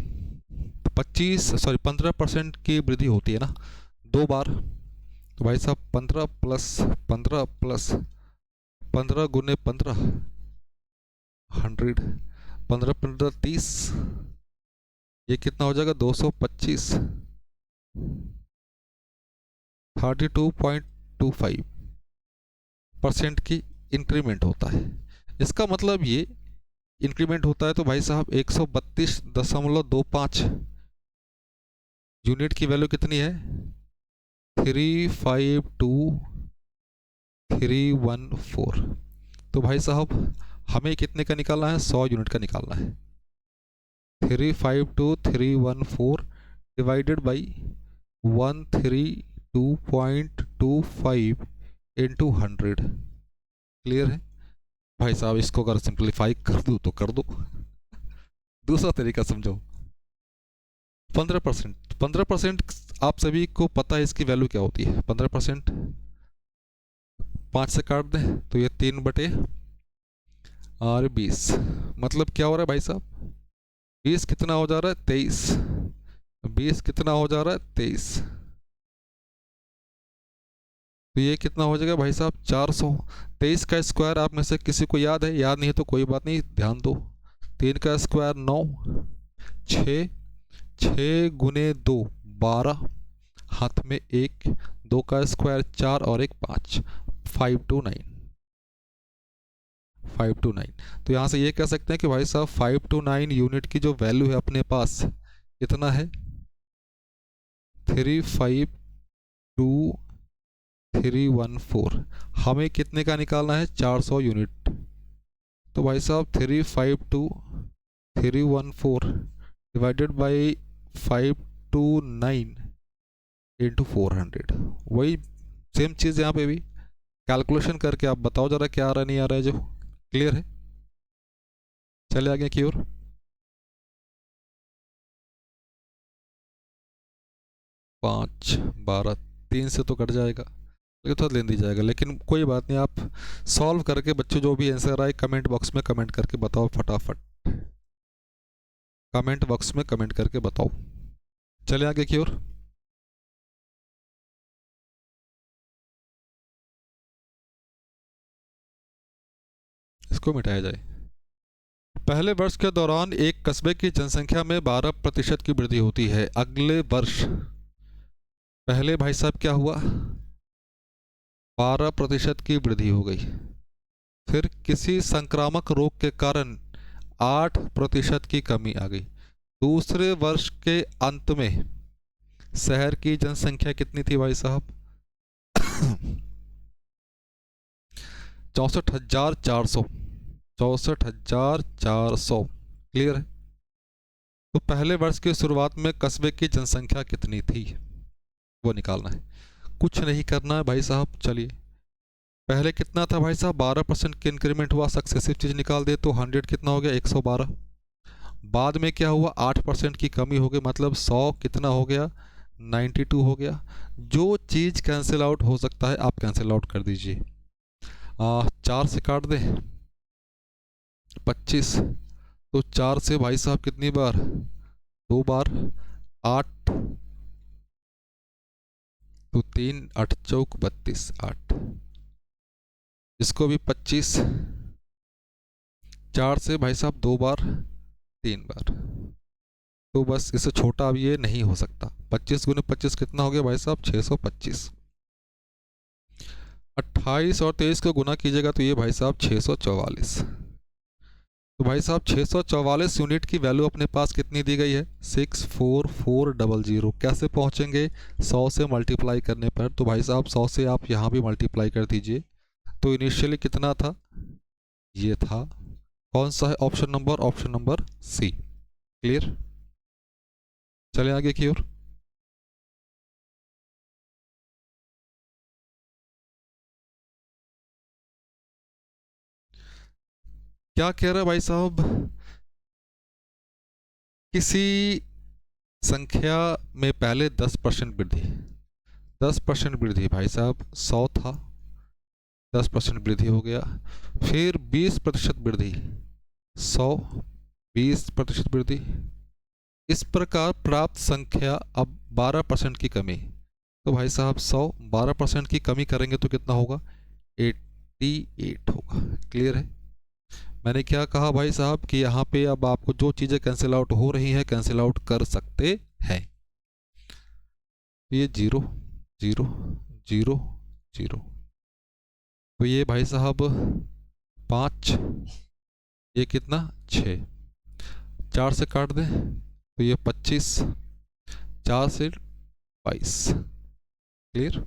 15% की वृद्धि होती है ना दो बार। तो भाई साहब 15 प्लस 15 प्लस 15 गुने 15 100, 15 15 30, ये कितना हो जाएगा 225, 32.25% की इंक्रीमेंट होता है। इसका मतलब ये इंक्रीमेंट होता है तो भाई साहब 132.25 यूनिट की वैल्यू कितनी है, 352314। तो भाई साहब हमें कितने का निकालना है, 100 यूनिट का निकालना है। 352314 डिवाइडेड बाई 132.25 इंटू 100। क्लियर है भाई साहब, इसको अगर सिंप्लीफाई कर दूँ तो कर दो। दूसरा तरीका समझो, 15% आप सभी को पता है इसकी वैल्यू क्या होती है। 15% 5 से काट दें तो ये 3/20, मतलब क्या हो रहा है भाई साहब, 20 कितना हो जा रहा है 23, 20 कितना हो जा रहा है 23, तो ये कितना हो जाएगा भाई साहब 400। 23 का स्क्वायर आप में से किसी को याद है, याद नहीं है तो कोई बात नहीं, ध्यान दो। 3 का स्क्वायर 9, 6, 6 गुने 2 12, हाथ में 1, 2 का स्क्वायर 4 और 1 5, 529। तो यहाँ से ये कह सकते हैं कि भाई साहब 529 यूनिट की जो वैल्यू है अपने पास कितना है, 352314। हमें कितने का निकालना है, 400 यूनिट। तो भाई साहब 352314 डिवाइडेड बाई 529 इंटू 400। वही सेम चीज़ यहाँ पे भी कैलकुलेशन करके आप बताओ जरा क्या आ रहा है नहीं आ रहा है जो। क्लियर है, चले आगे की ओर। 5 12 3 से तो कट जाएगा, लेकिन थोड़ा लेन दी जाएगा, लेकिन कोई बात नहीं। आप सॉल्व करके बच्चों जो भी आंसर आए कमेंट बॉक्स में कमेंट करके बताओ, फटाफट कमेंट बॉक्स में कमेंट करके बताओ। चले आगे की ओर। इसको मिटाया जाए। पहले वर्ष के दौरान एक कस्बे की जनसंख्या में 12% की वृद्धि होती है। अगले वर्ष पहले भाई साहब क्या हुआ, 12% की वृद्धि हो गई। फिर किसी संक्रामक रोग के कारण 8% की कमी आ गई। दूसरे वर्ष के अंत में शहर की जनसंख्या कितनी थी भाई साहब, 64,400, 64,400। क्लियर है। तो पहले वर्ष की शुरुआत में कस्बे की जनसंख्या कितनी थी वो निकालना है, कुछ नहीं करना है भाई साहब। चलिए, पहले कितना था भाई साहब, 12% की इंक्रीमेंट हुआ, सक्सेसिव चीज़ निकाल दे तो 100 कितना हो गया 112। बाद में क्या हुआ, 8% की कमी हो गई, मतलब 100 कितना हो गया 92 हो गया। जो चीज़ कैंसिल आउट हो सकता है आप कैंसिल आउट कर दीजिए। 4 से काट दें 25, तो 4 से भाई साहब कितनी बार, 2 बार, 8, तो 3 8 चौक 32, 8। इसको भी 25, 4 से भाई साहब 2 बार 3 बार, तो बस इससे छोटा अब ये नहीं हो सकता। 25 गुने 25 कितना हो गया भाई साहब 625। 28 और 23 को गुना कीजिएगा तो ये भाई साहब 644। तो भाई साहब 644 यूनिट की वैल्यू अपने पास कितनी दी गई है, 64400। कैसे पहुंचेंगे, 100 से मल्टीप्लाई करने पर। तो भाई साहब 100 से आप यहाँ भी मल्टीप्लाई कर दीजिए। तो इनिशियली कितना था, ये था, कौन सा है ऑप्शन नंबर सी। क्लियर, चले आगे की ओर। क्या कह रहा है भाई साहब, किसी संख्या में पहले 10% वृद्धि, 10% वृद्धि भाई साहब 100 था, 10% वृद्धि हो गया, फिर 20% वृद्धि 100, 20% वृद्धि, इस प्रकार प्राप्त संख्या अब 12% की कमी। तो भाई साहब 100 12% की कमी करेंगे तो कितना होगा, 88 होगा। क्लियर है। मैंने क्या कहा भाई साहब कि यहाँ पे अब आपको जो चीज़ें कैंसिल आउट हो रही हैं कैंसिल आउट कर सकते हैं। ये 0 0 0 0, तो ये भाई साहब 5, ये कितना 6, 4 से काट दें तो ये 25, 4 से 22। क्लियर।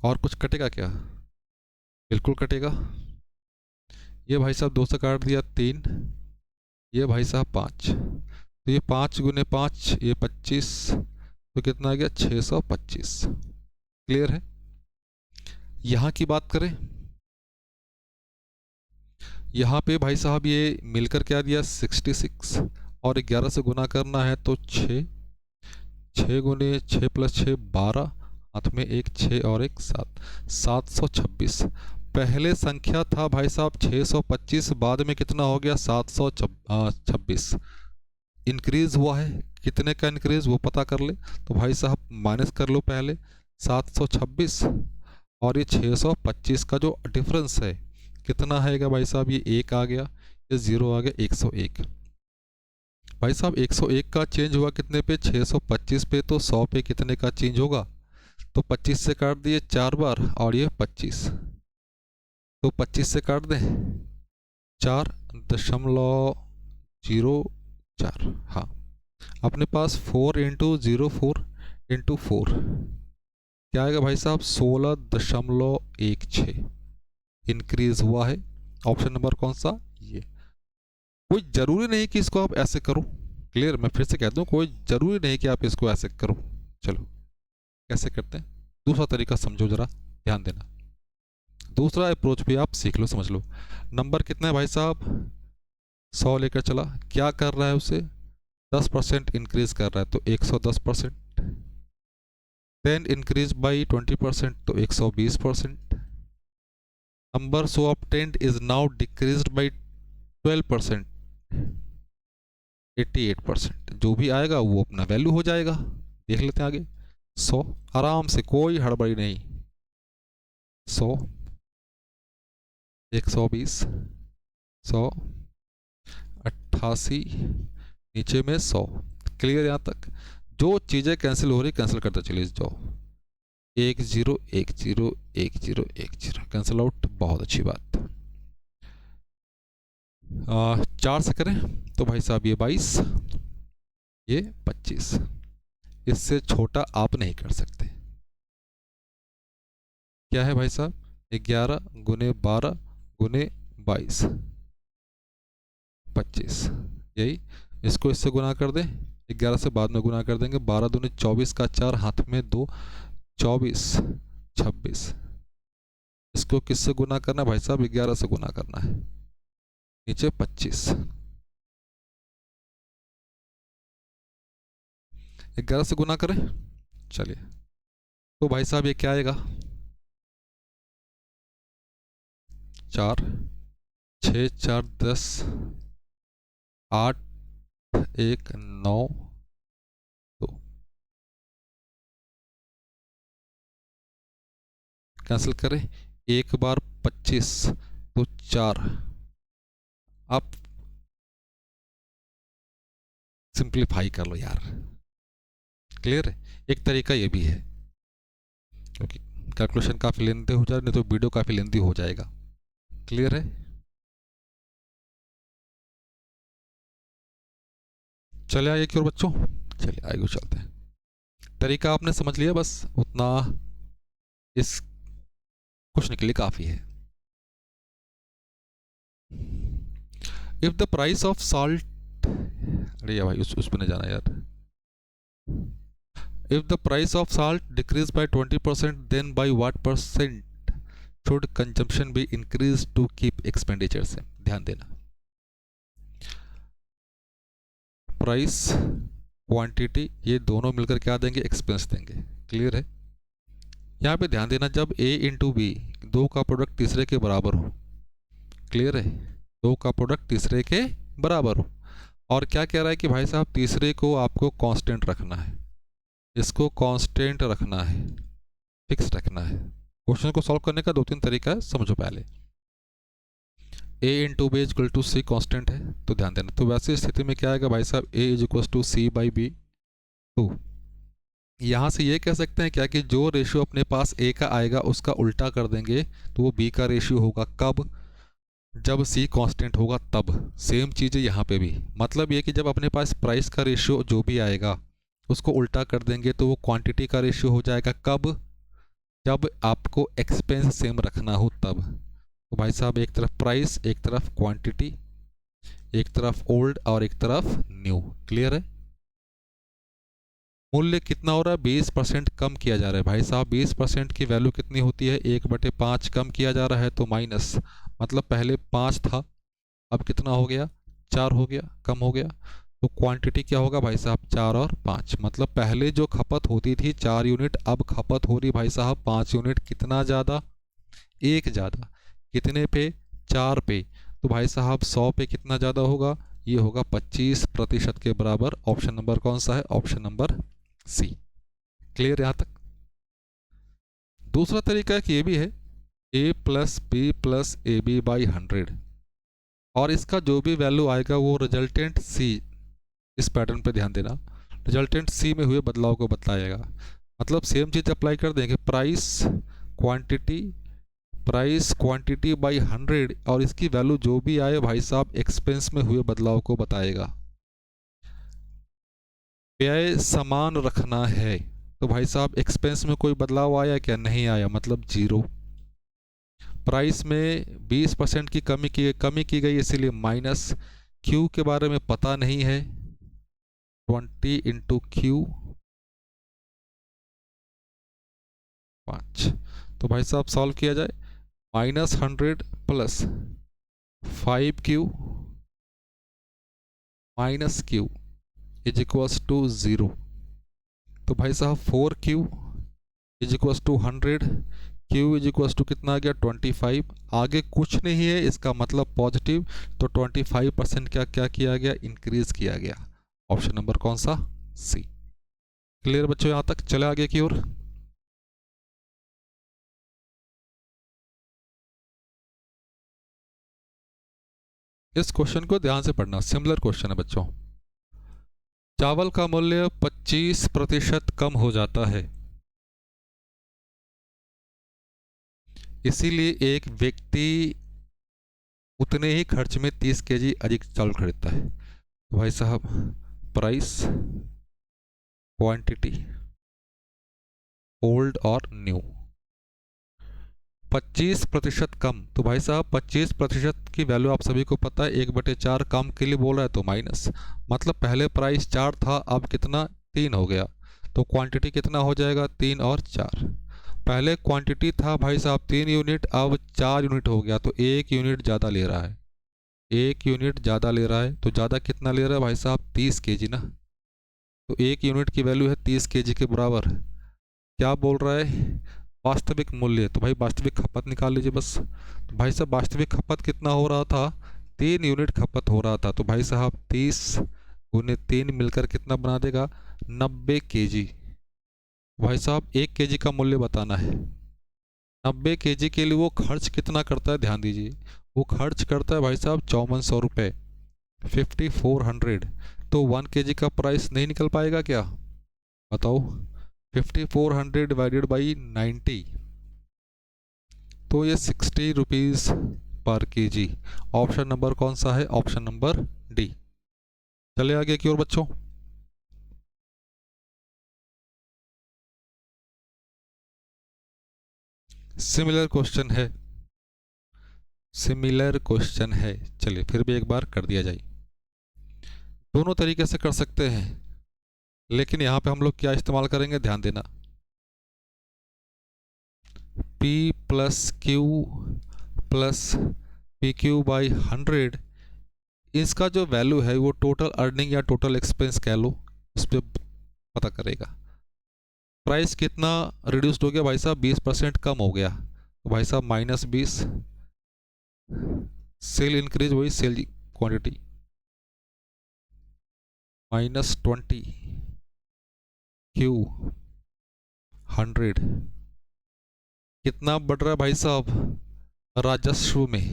और कुछ कटेगा क्या, बिल्कुल कटेगा। ये भाई साहब 2 से काट दिया 3, ये भाई साहब 5, तो ये 5 गुने 5 ये 25, तो कितना आ गया 625। क्लियर है। यहाँ की बात करें, यहाँ पे भाई साहब ये मिलकर क्या दिया 66, और 11 से गुना करना है तो 6, 6 गुने 6 प्लस 6 12, हाथ में एक 6 और एक 7, 726। पहले संख्या था भाई साहब 625, बाद में कितना हो गया 726। इंक्रीज हुआ है, कितने का इंक्रीज वो पता कर ले। तो भाई साहब माइनस कर लो पहले 726 और ये 625 का जो डिफरेंस है कितना है भाई साहब, ये 1 आ गया, ये 0 आ गया, 101। भाई साहब 101 का चेंज हुआ कितने पे, 625 पे, तो 100 पे कितने का चेंज होगा, तो 25 से काट दिए 4 बार और ये 25, तो 25 से काट दें 4.04। हाँ, अपने पास 4 इंटू 0 4 इंटू 4 क्या आएगा भाई साहब 16.16 इंक्रीज हुआ है। ऑप्शन नंबर कौन सा, ये। कोई ज़रूरी नहीं कि इसको आप ऐसे करो। क्लियर, मैं फिर से कहता हूँ कोई ज़रूरी नहीं कि आप इसको ऐसे करो। चलो कैसे करते हैं, दूसरा तरीका समझो ज़रा, ध्यान देना। दूसरा अप्रोच भी आप सीख लो, समझ लो। नंबर कितना है भाई साहब 100 लेकर चला, क्या कर रहा है उसे 10% इंक्रीज कर रहा है तो 110%, देन इंक्रीज बाई 20% तो 120%। Number so obtained is now decreased by 12%, 88%। जो भी आएगा वो अपना वैल्यू हो जाएगा। देख लेते हैं आगे। 100 आराम से, कोई हड़बड़ी नहीं, 100, 120, 100, 88, नीचे में 100। क्लियर यहाँ तक। जो चीज़ें कैंसिल हो रही कैंसिल करते चले जाओ। 1 0 1 0 1 0 1 0 कैंसिल आउट, बहुत अच्छी बात। 4 से करें तो भाई साहब ये 22, ये 25, इससे छोटा आप नहीं कर सकते। क्या है भाई साहब 11 गुने 12 गुने 22 25, यही। इसको इससे गुना कर दें, 11 से बाद में गुना कर देंगे, 12 दूनी 24 का 4, हाथ में 2, 24 26। इसको किससे गुना करना है भाई साहब 11 से गुना करना है, नीचे 25। 11 से गुना करें, चलिए। तो भाई साहब ये क्या आएगा 4 6 4 10 8 1 9 2, कैंसिल करें, एक बार 25 तो 4। आप सिंप्लीफाई कर लो यार। क्लियर है। एक तरीका ये भी है, क्योंकि कैलकुलेशन काफ़ी लेंथी हो जाए, नहीं तो वीडियो काफ़ी लेंथी हो जाएगा। क्लियर है। चले आइए की ओर बच्चों, चलिए आगे चलते हैं। तरीका आपने समझ लिया, बस उतना इस क्वेश्चन के लिए काफ़ी है। If the price of salt, अरे भाई उस पर नहीं जाना यार। If the price of salt decreased by 20%, then by what percent should consumption भी इंक्रीज टू कीप एक्सपेंडिचर से, ध्यान देना। प्राइस क्वांटिटी ये दोनों मिलकर क्या देंगे, एक्सपेंस देंगे। क्लियर है। यहाँ पे ध्यान देना, जब A इंटू बी, दो का प्रोडक्ट तीसरे के बराबर हो, क्लियर है, दो का प्रोडक्ट तीसरे के बराबर हो, और क्या कह रहा है कि भाई साहब तीसरे को आपको कांस्टेंट रखना है, इसको कांस्टेंट रखना है, फिक्स रखना है। क्वेश्चन को सॉल्व करने का दो तीन तरीका है, समझो पहले। A into B is equal to C constant है, तो ध्यान देना, तो वैसी स्थिति में क्या आएगा भाई साहब, A is equal to C by B. तो यहाँ से ये कह सकते हैं क्या कि जो रेशियो अपने पास A का आएगा उसका उल्टा कर देंगे तो वो B का रेशियो होगा। कब? जब C कांस्टेंट होगा तब। सेम चीज़ है यहाँ पे भी, मतलब ये कि जब अपने पास प्राइस का रेशियो जो भी आएगा उसको उल्टा कर देंगे तो वो क्वांटिटी का रेशियो हो जाएगा। कब? जब आपको एक्सपेंस सेम रखना हो तब। तो भाई साहब एक तरफ प्राइस, एक तरफ क्वांटिटी, एक तरफ ओल्ड और एक तरफ न्यू। क्लियर है। मूल्य कितना हो रहा है, 20% कम किया जा रहा है। भाई साहब 20% की वैल्यू कितनी होती है, 1/5 कम किया जा रहा है, तो माइनस, मतलब पहले 5 था अब कितना हो गया, 4 हो गया, कम हो गया। तो क्वांटिटी क्या होगा भाई साहब, 4 और 5, मतलब पहले जो खपत होती थी 4 यूनिट, अब खपत हो रही भाई साहब 5 यूनिट। कितना ज़्यादा, 1 ज़्यादा। कितने पे, 4 पे। तो भाई साहब 100 पे कितना ज़्यादा होगा, ये होगा 25% के बराबर। ऑप्शन नंबर कौन सा है, ऑप्शन नंबर सी। क्लियर यहाँ तक। दूसरा तरीका एक ये भी है, A plus B plus A B by 100, और इसका जो भी वैल्यू आएगा वो रिजल्टेंट C, इस पैटर्न पे ध्यान देना, रिजल्टेंट C में हुए बदलाव को बताएगा। मतलब सेम चीज़ अप्लाई कर देंगे, प्राइस क्वांटिटी बाई 100, और इसकी वैल्यू जो भी आए भाई साहब एक्सपेंस में हुए बदलाव को बताएगा। व्यय समान रखना है, तो भाई साहब एक्सपेंस में कोई बदलाव आया क्या, नहीं आया, मतलब 0। प्राइस में 20% की कमी की गई इसीलिए माइनस। क्यू के बारे में पता नहीं है, 20 इंटू क्यू 5। तो भाई साहब सॉल्व किया जाए, -100 plus 5Q minus Q is equals to 0। तो भाई साहब 4Q is equals to 100, Q is equals to कितना आ गया, 25। आगे कुछ नहीं है, इसका मतलब पॉजिटिव, तो 25% क्या क्या किया गया, इंक्रीज किया गया। ऑप्शन नंबर कौन सा, सी। क्लियर बच्चों, यहाँ तक। चले आगे की ओर। इस क्वेश्चन को ध्यान से पढ़ना, सिमिलर क्वेश्चन है बच्चों। चावल का मूल्य 25% कम हो जाता है, इसीलिए एक व्यक्ति उतने ही खर्च में 30 kg अधिक चावल खरीदता है। तो भाई साहब प्राइस, क्वांटिटी, ओल्ड और न्यू। 25% कम, तो भाई साहब 25% की वैल्यू आप सभी को पता है, 1/4 कम के लिए बोल रहा है तो माइनस, मतलब पहले प्राइस 4 था अब कितना, 3 हो गया। तो क्वांटिटी कितना हो जाएगा, 3 और 4। पहले क्वांटिटी था भाई साहब 3 यूनिट, अब 4 यूनिट हो गया, तो 1 यूनिट ज़्यादा ले रहा है, 1 यूनिट ज़्यादा ले रहा है। तो ज़्यादा कितना ले रहा है भाई साहब, 30 kg ना। तो 1 यूनिट की वैल्यू है 30 kg के बराबर। क्या बोल रहा है, वास्तविक मूल्य, तो भाई वास्तविक खपत निकाल लीजिए बस। तो भाई साहब वास्तविक खपत कितना हो रहा था, 3 यूनिट खपत हो रहा था। तो भाई साहब 30 गुने 3 मिलकर कितना बना देगा, 90 kg। भाई साहब 1 kg का मूल्य बताना है, 90 kg के लिए वो खर्च कितना करता है, ध्यान दीजिए, वो खर्च करता है भाई साहब 5400 रुपये, 5400। तो 1 kg का प्राइस नहीं निकल पाएगा क्या, बताओ। 5400 डिवाइडेड बाई 90, तो ये 60 रुपीज़ पर kg। ऑप्शन नंबर कौन सा है, ऑप्शन नंबर डी। चले आगे की ओर बच्चों। सिमिलर क्वेश्चन है, चलिए फिर भी एक बार कर दिया जाए। दोनों तरीके से कर सकते हैं, लेकिन यहाँ पे हम लोग क्या इस्तेमाल करेंगे, ध्यान देना। P plus Q plus PQ by 100, इसका जो वैल्यू है वो टोटल अर्निंग या टोटल एक्सपेंस कह लो, उस पर पता करेगा। प्राइस कितना रिड्यूस्ड हो गया भाई साहब, 20% कम हो गया, तो भाई साहब -20। सेल इंक्रीज, वही सेल क्वांटिटी, -20 Q 100। कितना बढ़ रहा है भाई साहब, राजस्व में,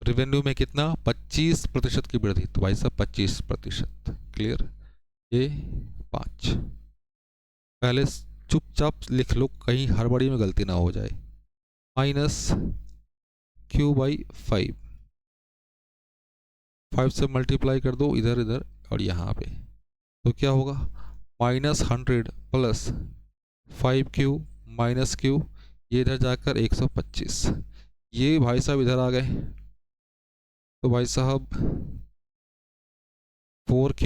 रेवेन्यू में कितना, 25% की वृद्धि, तो भाई साहब 25%। क्लियर, ये 5। पहले चुपचाप लिख लो, कहीं हड़बड़ी में गलती ना हो जाए। -Q बाई 5, 5 से मल्टीप्लाई कर दो इधर इधर और यहाँ पे, तो क्या होगा, -100 प्लस 5Q माइनस Q, ये इधर जाकर 125, ये भाई साहब इधर आ गए, तो भाई साहब 4Q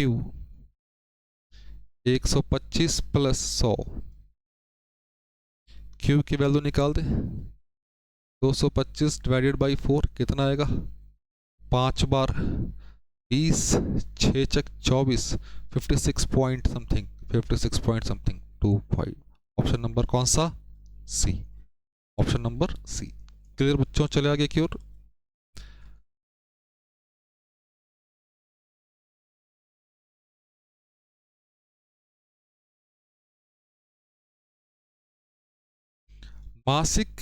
125 प्लस 100, Q की वैल्यू निकाल दे, 225 डिवाइडेड बाई 4 कितना आएगा, 5 बार 20, 6 चक 24, 56 point something, 56 point something 25। Option number कौन सा, सी, ऑप्शन नंबर सी। क्लियर बच्चों, चले आगे की ओर। मासिक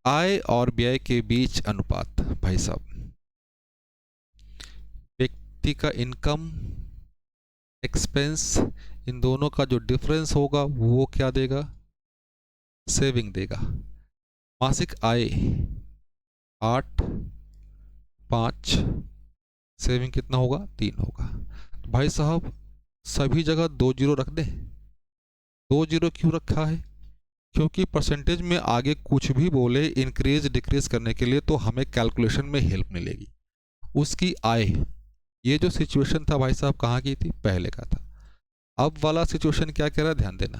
आय और व्यय के बीच अनुपात, भाई साहब व्यक्ति का इनकम एक्सपेंस, इन दोनों का जो डिफरेंस होगा वो क्या देगा, सेविंग देगा। मासिक आय 8, 5, सेविंग कितना होगा, 3 होगा। तो भाई साहब सभी जगह 2 जीरो रख दें। 2 जीरो क्यों रखा है, क्योंकि परसेंटेज में आगे कुछ भी बोले इंक्रीज डिक्रीज करने के लिए तो हमें कैलकुलेशन में हेल्प मिलेगी। उसकी आय, ये जो सिचुएशन था भाई साहब कहाँ की थी, पहले का था। अब वाला सिचुएशन क्या कह रहा है, ध्यान देना।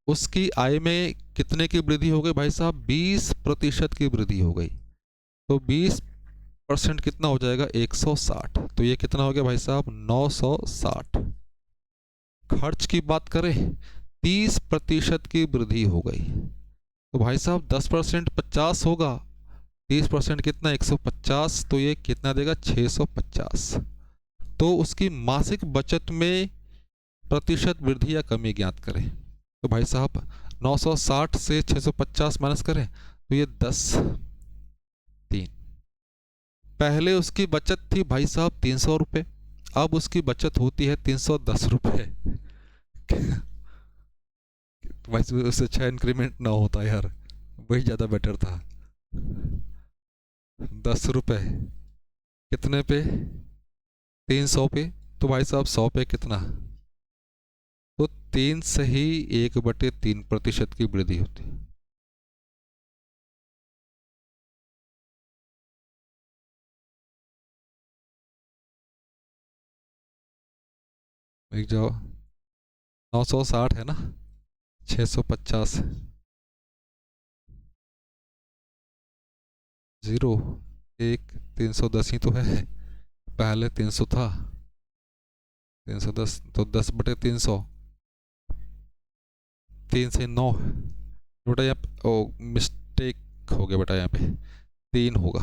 उसकी आय में कितने की वृद्धि हो गई भाई साहब, 20% की वृद्धि हो गई, तो 20% कितना हो जाएगा, 160, तो ये कितना हो गया भाई साहब, 960। खर्च की बात करें, 30% की वृद्धि हो गई, तो भाई साहब 10% 50 होगा, 30% कितना, 150, तो ये कितना देगा, 650। तो उसकी मासिक बचत में प्रतिशत वृद्धि या कमी ज्ञात करें, तो भाई साहब 960 से 650 माइनस करें तो ये 10, 3। पहले उसकी बचत थी भाई साहब 300 रुपये, अब उसकी बचत होती है 310 रुपये। वैसे उससे अच्छा इंक्रीमेंट ना होता यार, वही ज़्यादा बेटर था। 10 रुपये कितने पे, 300 पे, तो भाई साहब 100 पे कितना, तो 3 से ही 1/3% की वृद्धि होती है। एक जाओ, 960 है ना, 650 0 1, 310 ही तो है, पहले 300 था, 310 तो 10/300, 3 से 9, बेटा यहाँ ओ मिस्टेक हो गया बेटा, यहाँ पे 3 होगा,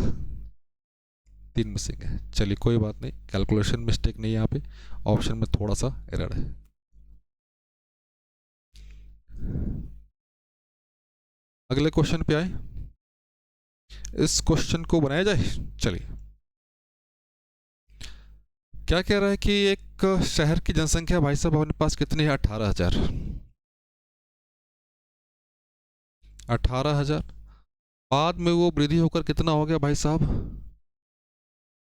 3 मिसिंग है। चलिए कोई बात नहीं, कैलकुलेशन मिस्टेक नहीं है, यहाँ पे ऑप्शन में थोड़ा सा एरर है। अगले क्वेश्चन पे आए, इस क्वेश्चन को बनाया जाए। चलिए, क्या कह रहा है कि एक शहर की जनसंख्या भाई साहब अपने पास कितनी है, 18,000, 18,000, बाद में वो वृद्धि होकर कितना हो गया भाई साहब,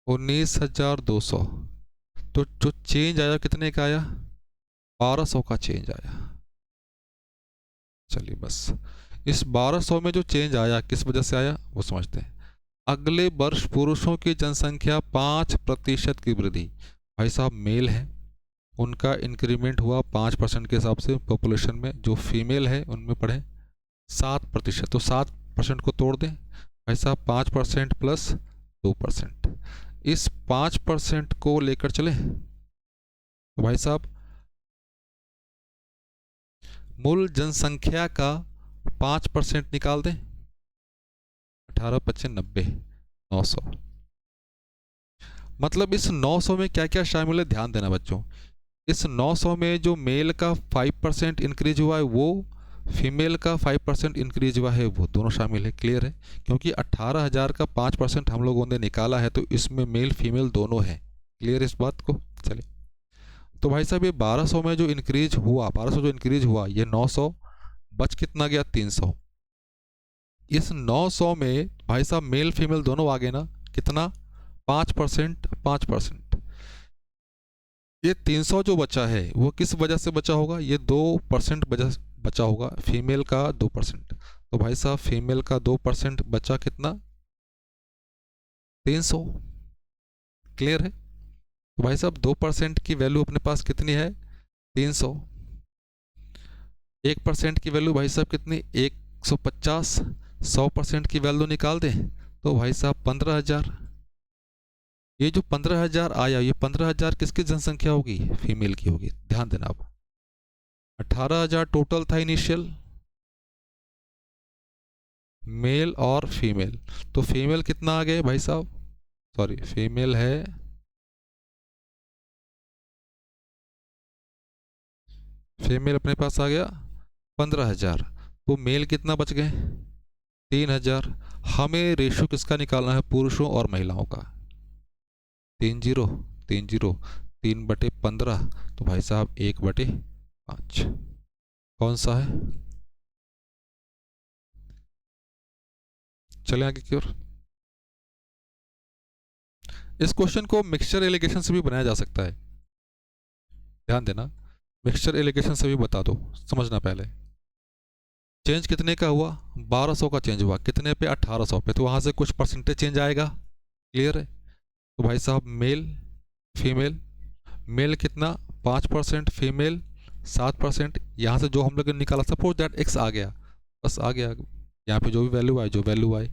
19,200, तो जो चेंज आया कितने का आया, 1200 का चेंज आया। चलिए बस इस 1200 में जो चेंज आया किस वजह से आया वो समझते हैं। अगले वर्ष पुरुषों की जनसंख्या 5% की वृद्धि, भाई साहब मेल है, उनका इंक्रीमेंट हुआ 5% के हिसाब से पॉपुलेशन में, जो फीमेल है उनमें पढ़े 7%, तो 7% को तोड़ दें भाई साहब, 5% प्लस 2%, इस 5% को लेकर चले तो भाई साहब मूल जनसंख्या का 5% निकाल दें, 18 25 90, 900। मतलब इस 900 में क्या क्या शामिल है, ध्यान देना बच्चों। इस 900 में जो मेल का 5% इंक्रीज हुआ है वो, फीमेल का 5% इंक्रीज हुआ है वो, दोनों शामिल है। क्लियर है? क्योंकि 18,000 का 5% हम लोगों ने निकाला है तो इसमें मेल फीमेल दोनों है। क्लियर इस बात को? चलिए, तो भाई साहब ये 1200 में जो इंक्रीज हुआ, 1200 जो इंक्रीज हुआ, ये 900 बच कितना गया, 300। इस 900 में भाई साहब मेल फीमेल दोनों आ गए ना, कितना, 5%, 5%। ये 300 जो बचा है वो किस वजह से बचा होगा, ये 2% बचा होगा, फीमेल का 2%। तो भाई साहब फीमेल का 2% बचा कितना, 300। क्लियर है? तो भाई साहब 2% की वैल्यू अपने पास कितनी है, 300। 1% की वैल्यू भाई साहब कितनी, 150। 100% की वैल्यू निकाल दें तो भाई साहब 15,000। ये जो 15,000 आया, ये 15,000 किसकी जनसंख्या होगी, फीमेल की होगी। ध्यान देना आप, 18,000 टोटल था इनिशियल, मेल और फीमेल। तो फीमेल कितना आ गए भाई साहब, सॉरी फीमेल है, फीमेल अपने पास आ गया 15,000। तो मेल कितना बच गए, 3,000। हमें रेशो किसका निकालना है, पुरुषों और महिलाओं का। 3 0 3 0, 3/15, तो भाई साहब 1/5। कौन सा है, चले आगे की ओर। इस क्वेश्चन को मिक्सचर एलिगेशन से भी बनाया जा सकता है। ध्यान देना, मिक्सचर एलिगेशन से भी बता दो, समझना पहले। चेंज कितने का हुआ, 1200 का चेंज हुआ, कितने पे, 1800 पे, तो वहां से कुछ परसेंटेज चेंज आएगा। क्लियर है? तो भाई साहब मेल फीमेल, मेल कितना 5%, फीमेल 7%। यहाँ से जो हम लोग ने निकाला, सपोज दैट एक्स आ गया, बस आ गया, यहाँ पे जो भी वैल्यू आए, जो वैल्यू आए।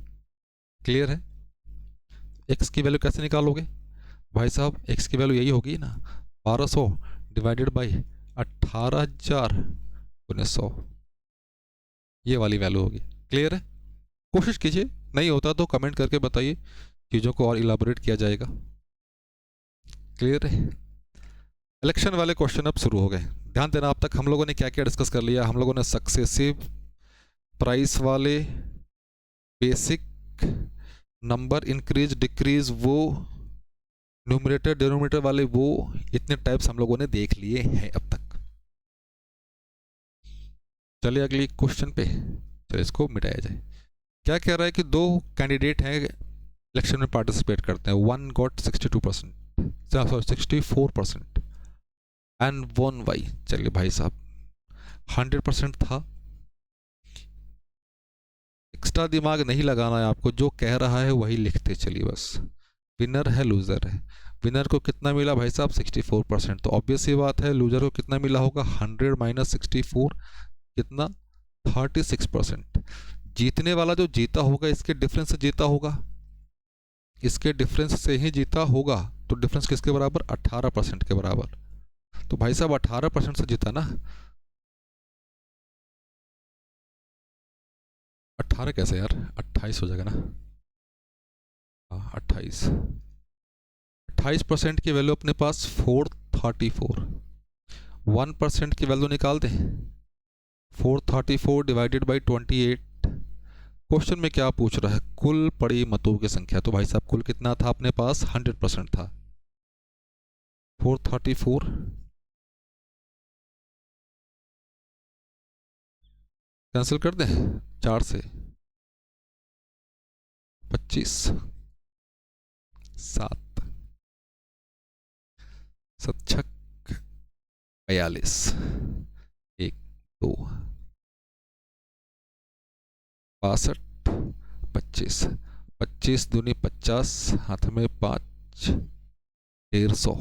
क्लियर है? एक्स की वैल्यू कैसे निकालोगे भाई साहब, एक्स की वैल्यू यही होगी ना, 1200 डिवाइडेड बाई 18,000 1900, ये वाली वैल्यू होगी। क्लियर है? कोशिश कीजिए, नहीं होता तो कमेंट करके बताइए, चीज़ों को और इलाबोरेट किया जाएगा। क्लियर है? इलेक्शन वाले क्वेश्चन अब शुरू हो गए। ध्यान देना, अब तक हम लोगों ने क्या क्या डिस्कस कर लिया। हम लोगों ने सक्सेसिव, प्राइस वाले, बेसिक, नंबर इंक्रीज डिक्रीज वो, न्यूमरेटर डिनोमिनेटर वाले वो, इतने टाइप्स हम लोगों ने देख लिए हैं अब तक। चलिए अगली क्वेश्चन पे, चलिए इसको मिटाया जाए। क्या कह रहा है कि दो कैंडिडेट हैं, इलेक्शन में पार्टिसिपेट करते हैं, one got 62%, sorry 64%, and one Y. चलिए भाई साहब 100% था, एक्स्ट्रा दिमाग नहीं लगाना है आपको, जो कह रहा है वही लिखते चलिए बस। विनर है लूजर है, विनर को कितना मिला भाई साहब 64%, तो ऑब्वियस ही बात है लूजर को कितना मिला होगा, 100 माइनस 64 कितना, 36%। जीतने वाला जो जीता होगा इसके डिफरेंस से जीता होगा, इसके डिफरेंस से ही जीता होगा। तो डिफरेंस किसके बराबर, 18% के बराबर। तो भाई साहब 18% से जीता ना, 18 कैसे यार, 28 हो जाएगा ना, हाँ 28। 28% की वैल्यू अपने पास 434, 1% की वैल्यू निकाल दें, 434 डिवाइडेड बाई 28। क्वेश्चन में क्या पूछ रहा है, कुल पड़ी मतों की संख्या। तो भाई साहब कुल कितना था अपने पास, 100% था, 434 कैंसिल कर दें 4 से, 25 7 7 42 1 2 62 25 25 दूनी 50, हाथ में 5, 150।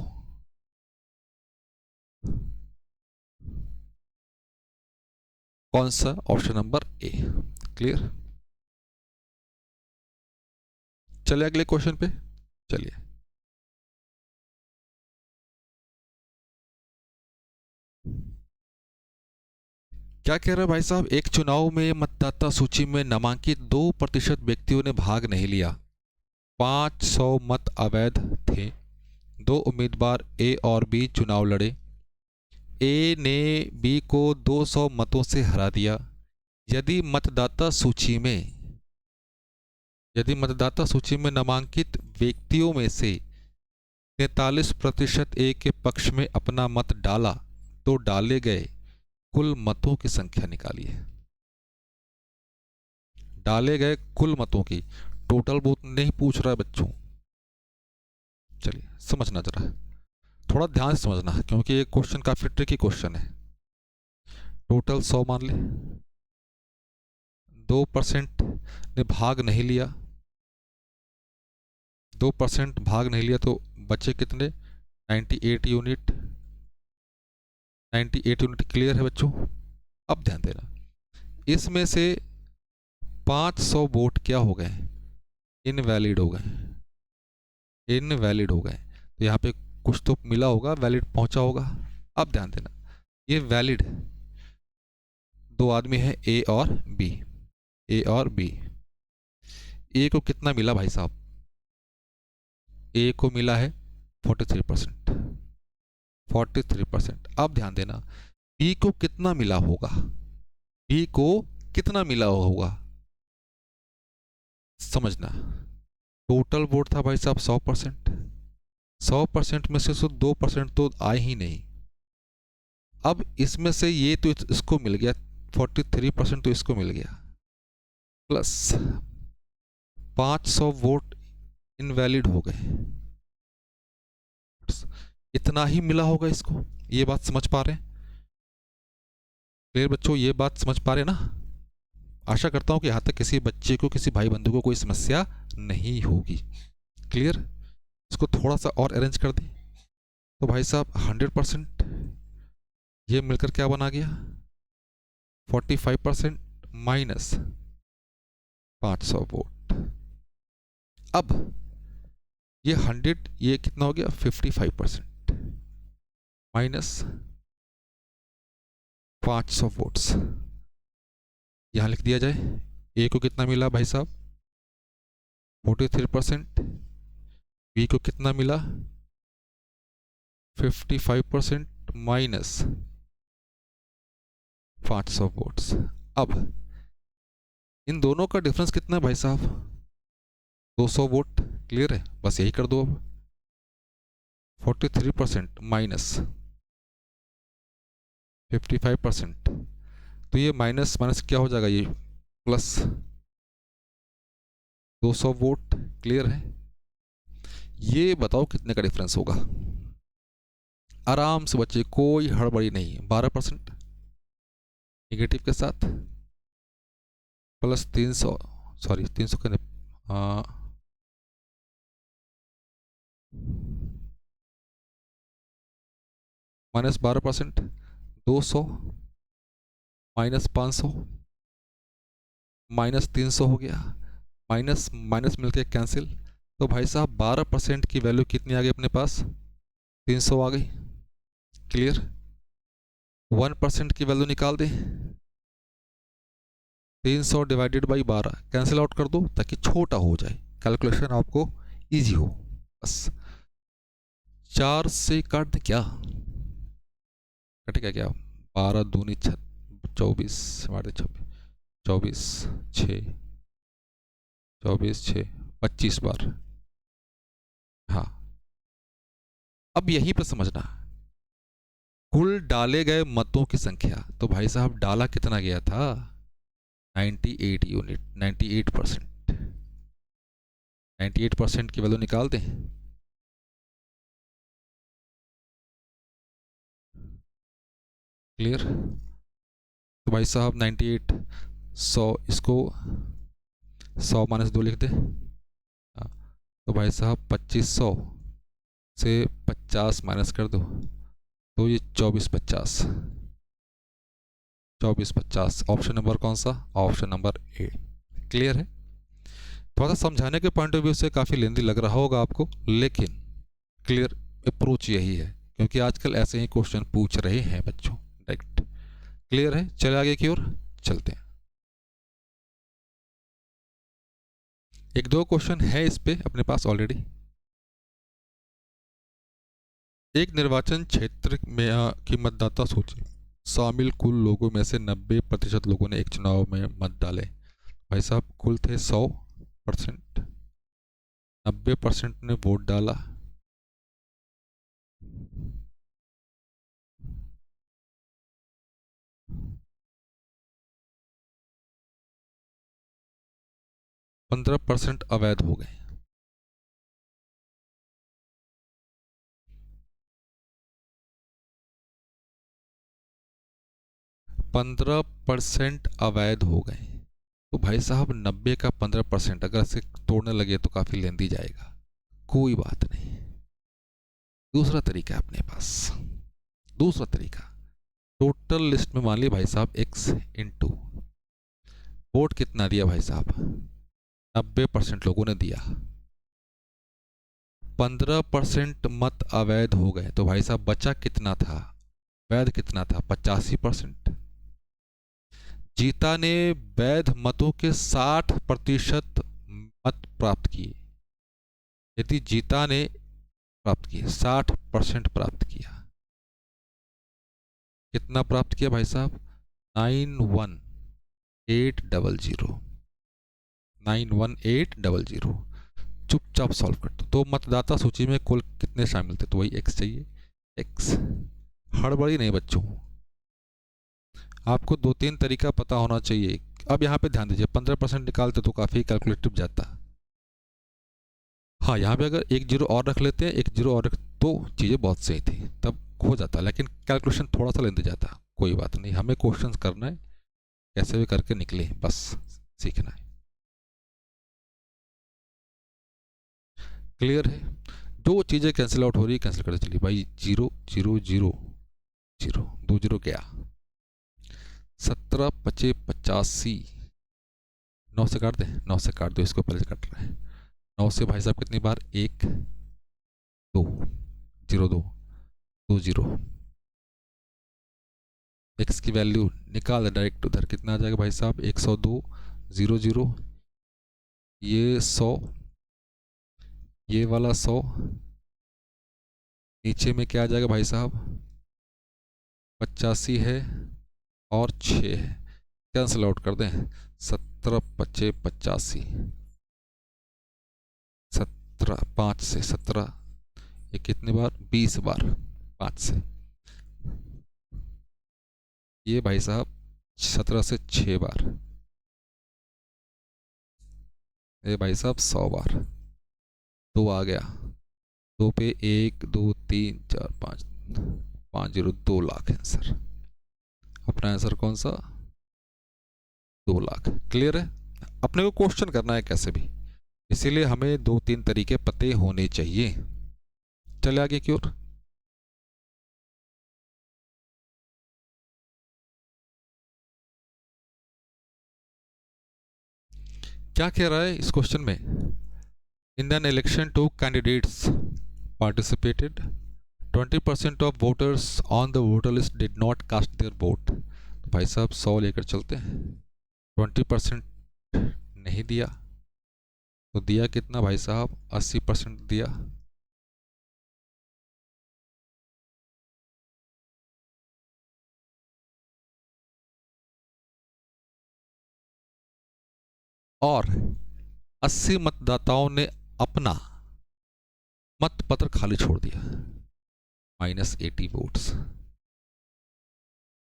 कौन सा? Option number A. क्लियर? चलिए अगले क्वेश्चन पे चलिए। क्या कह रहा है भाई साहब? एक चुनाव में मतदाता सूची में नामांकित 2% व्यक्तियों ने भाग नहीं लिया, 500 मत अवैध थे। दो उम्मीदवार ए और बी चुनाव लड़े। ए ने बी को 200 मतों से हरा दिया। यदि मतदाता सूची में नामांकित व्यक्तियों में से 43% ए के पक्ष में अपना मत डाला तो डाले गए कुल मतों की संख्या निकालिए। डाले गए कुल मतों की, टोटल वोट नहीं पूछ रहा है बच्चों। चलिए समझना जरा, थोड़ा ध्यान से समझना क्योंकि ये क्वेश्चन काफी ट्रिकी क्वेश्चन है। टोटल 100 मान ले, 2% ने भाग नहीं लिया, 2% भाग नहीं लिया तो बचे कितने? 98 यूनिट। 98 यूनिट क्लियर है बच्चों? अब ध्यान देना, इसमें से 500 वोट क्या हो गए? इनवैलिड हो गए। इनवैलिड हो गए तो यहाँ पे कुछ तो मिला होगा, वैलिड पहुंचा होगा। अब ध्यान देना, ये वैलिड दो आदमी है ए और बी। ए और बी, ए को कितना मिला भाई साहब? ए को मिला है 43%। 43%। अब ध्यान देना, बी को कितना मिला होगा? बी को कितना मिला होगा समझना। टोटल वोट था भाई साहब 100%। 100% में से 2% तो आए ही नहीं। अब इसमें से ये तो इसको मिल गया 43%, तो इसको मिल गया, प्लस 500 वोट इनवैलिड हो गए, इतना ही मिला होगा इसको। ये बात समझ पा रहे हैं? क्लियर बच्चों? ये बात समझ पा रहे हैं ना? आशा करता हूं कि यहां तक किसी बच्चे को, किसी भाई बंधु को कोई समस्या नहीं होगी। क्लियर? इसको थोड़ा सा और अरेंज कर दें तो भाई साहब 100% ये मिलकर क्या बना गया? 45% माइनस 500 वोट। अब ये 100, ये कितना हो गया? 55% माइनस 500 वोट्स। यहां लिख दिया जाए, ए को कितना मिला भाई साहब? 43%। बी को कितना मिला? 55% माइनस 500 वोट्स। अब इन दोनों का डिफरेंस कितना है भाई साहब? 200 वोट। क्लियर है? बस यही कर दो अब। 43% माइनस 55%, तो ये माइनस माइनस क्या हो जाएगा? ये प्लस 200 वोट। क्लियर है? ये बताओ कितने का डिफरेंस होगा? आराम से बच्चे, कोई हड़बड़ी नहीं। 12% निगेटिव के साथ प्लस 300, सॉरी 300 के माइनस 12%, 200 माइनस 500 माइनस 300 हो गया। माइनस माइनस मिलके कैंसिल, तो भाई साहब 12% की वैल्यू कितनी आ गई अपने पास? 300 आ गई। क्लियर? 1% की वैल्यू निकाल दें, 300 डिवाइडेड बाई 12, कैंसिल आउट कर दो ताकि छोटा हो जाए, कैलकुलेशन आपको इजी हो। बस 4 से काट दें क्या? कटेगा क्या? 12 दूनी 24, 24 6 24 6 25 बार। हाँ, अब यहीं पर समझना, कुल डाले गए मतों की संख्या। तो भाई साहब डाला कितना गया था? 98 यूनिट। 98%। 98% की वैल्यू निकाल दें। क्लियर? तो भाई साहब 98, 100, इसको 100 माइनस 2 लिख दे। तो भाई साहब 2500 से 50 माइनस कर दो तो ये 2450। 2450। ऑप्शन नंबर कौन सा? Option number A. क्लियर है? थोड़ा सा समझाने के पॉइंट ऑफ व्यू से काफ़ी लेंदी लग रहा होगा आपको, लेकिन क्लियर अप्रोच यही है, क्योंकि आजकल ऐसे ही क्वेश्चन पूछ रहे हैं बच्चों डायरेक्ट। क्लियर है? चले आगे की ओर चलते हैं। एक दो क्वेश्चन है इस पे अपने पास ऑलरेडी। एक निर्वाचन क्षेत्र में की मतदाता सूची शामिल कुल लोगों में से 90% लोगों ने एक चुनाव में मत डाले। भाई साहब कुल थे 100%, 90% ने वोट डाला। पंद्रह % अवैध हो गए। पंद्रह % अवैध हो गए। तो भाई साहब 90 का 15% अगर इसे तोड़ने लगे तो काफ़ी लेंदी जाएगा। कोई बात नहीं, दूसरा तरीका है अपने पास। दूसरा तरीका, टोटल लिस्ट में मान लिया भाई साहब x इंटू वोट कितना दिया भाई साहब, 90% लोगों ने दिया, 15% मत अवैध हो गए। तो भाई साहब बचा कितना था, वैध कितना था? 85%। जीता ने वैध मतों के 60% मत प्राप्त किए। यदि जीता ने प्राप्त किए 60% प्राप्त किया, कितना प्राप्त किया भाई साहब? 91800, 91800। चुपचाप सॉल्व कर दो। तो मतदाता सूची में कुल कितने शामिल थे? तो वही x चाहिए, x। हड़बड़ी नहीं बच्चों, आपको दो तीन तरीका पता होना चाहिए। अब यहाँ पे ध्यान दीजिए, 15% निकालते तो काफ़ी कैलकुलेटिव जाता। हाँ, यहाँ पे अगर एक जीरो और रख लेते हैं, एक जीरो और तो चीज़ें बहुत सही थी, तब हो जाता, लेकिन कैलकुलेशन थोड़ा सा लेंदे जाता। कोई बात नहीं, हमें क्वेश्चन करना है, कैसे भी करके निकले, बस सीखना है। क्लियर है? दो चीज़ें कैंसिल आउट हो रही है, कैंसिल करते चलिए भाई। 0 0 0 0, 2 0 गया। 17 25 85, 9 से काट दें, 9 से काट दो, इसको पहले से काट रहे हैं। 9 से भाई साहब कितनी बार? 1 2 0 2 2 0। x की वैल्यू निकाल डायरेक्ट उधर, कितना आ जाएगा भाई साहब? 102 0 0, ये 100, ये वाला 100, नीचे में क्या आ जाएगा भाई साहब? 85 है और 6 है, कैंसिल आउट कर दें। 17 25 85, 17 5 से 17, ये कितनी बार? 20 बार 5 से। ये भाई साहब 17 से 6 बार, ये भाई साहब 100 बार। 2 आ गया, 2 पे 1 2 3 4 5 5 0, 2 लाख आंसर। अपना आंसर कौन सा? 2 लाख। क्लियर है? अपने को क्वेश्चन करना है कैसे भी, इसीलिए हमें दो तीन तरीके पते होने चाहिए। चले आगे की ओर। क्या कह रहा है इस क्वेश्चन में? In an election two candidates participated, 20% of voters on the voter list did not cast their vote। तो भाई साहब 100 लेकर चलते हैं। 20% नहीं दिया, तो दिया कितना भाई साहब? 80% दिया। और 80 मतदाताओं ने अपना मत पत्र खाली छोड़ दिया, -80 वोट्स,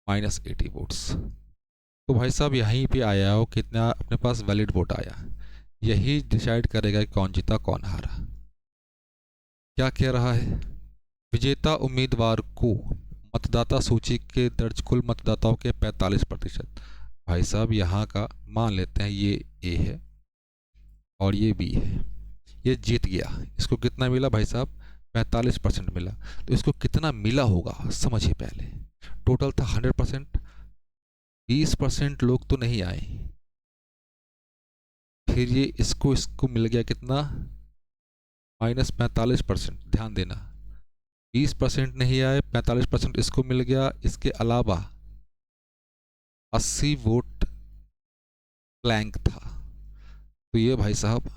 -80 वोट्स। तो भाई साहब यहीं पे आया हो कितना अपने पास वैलिड वोट आया, यही डिसाइड करेगा कि कौन जीता कौन हारा। क्या कह रहा है? विजेता उम्मीदवार को मतदाता सूची के दर्ज कुल मतदाताओं के 45%। भाई साहब यहाँ का मान लेते हैं ये ए है और ये बी है, ये जीत गया। इसको कितना मिला भाई साहब? 45% मिला। तो इसको कितना मिला होगा समझिए पहले। टोटल था 100%, 20% लोग तो नहीं आए, फिर ये इसको मिल गया कितना, -45%। ध्यान देना, 20% नहीं आए, 45% इसको मिल गया, इसके अलावा 80 वोट ब्लैंक था। तो ये भाई साहब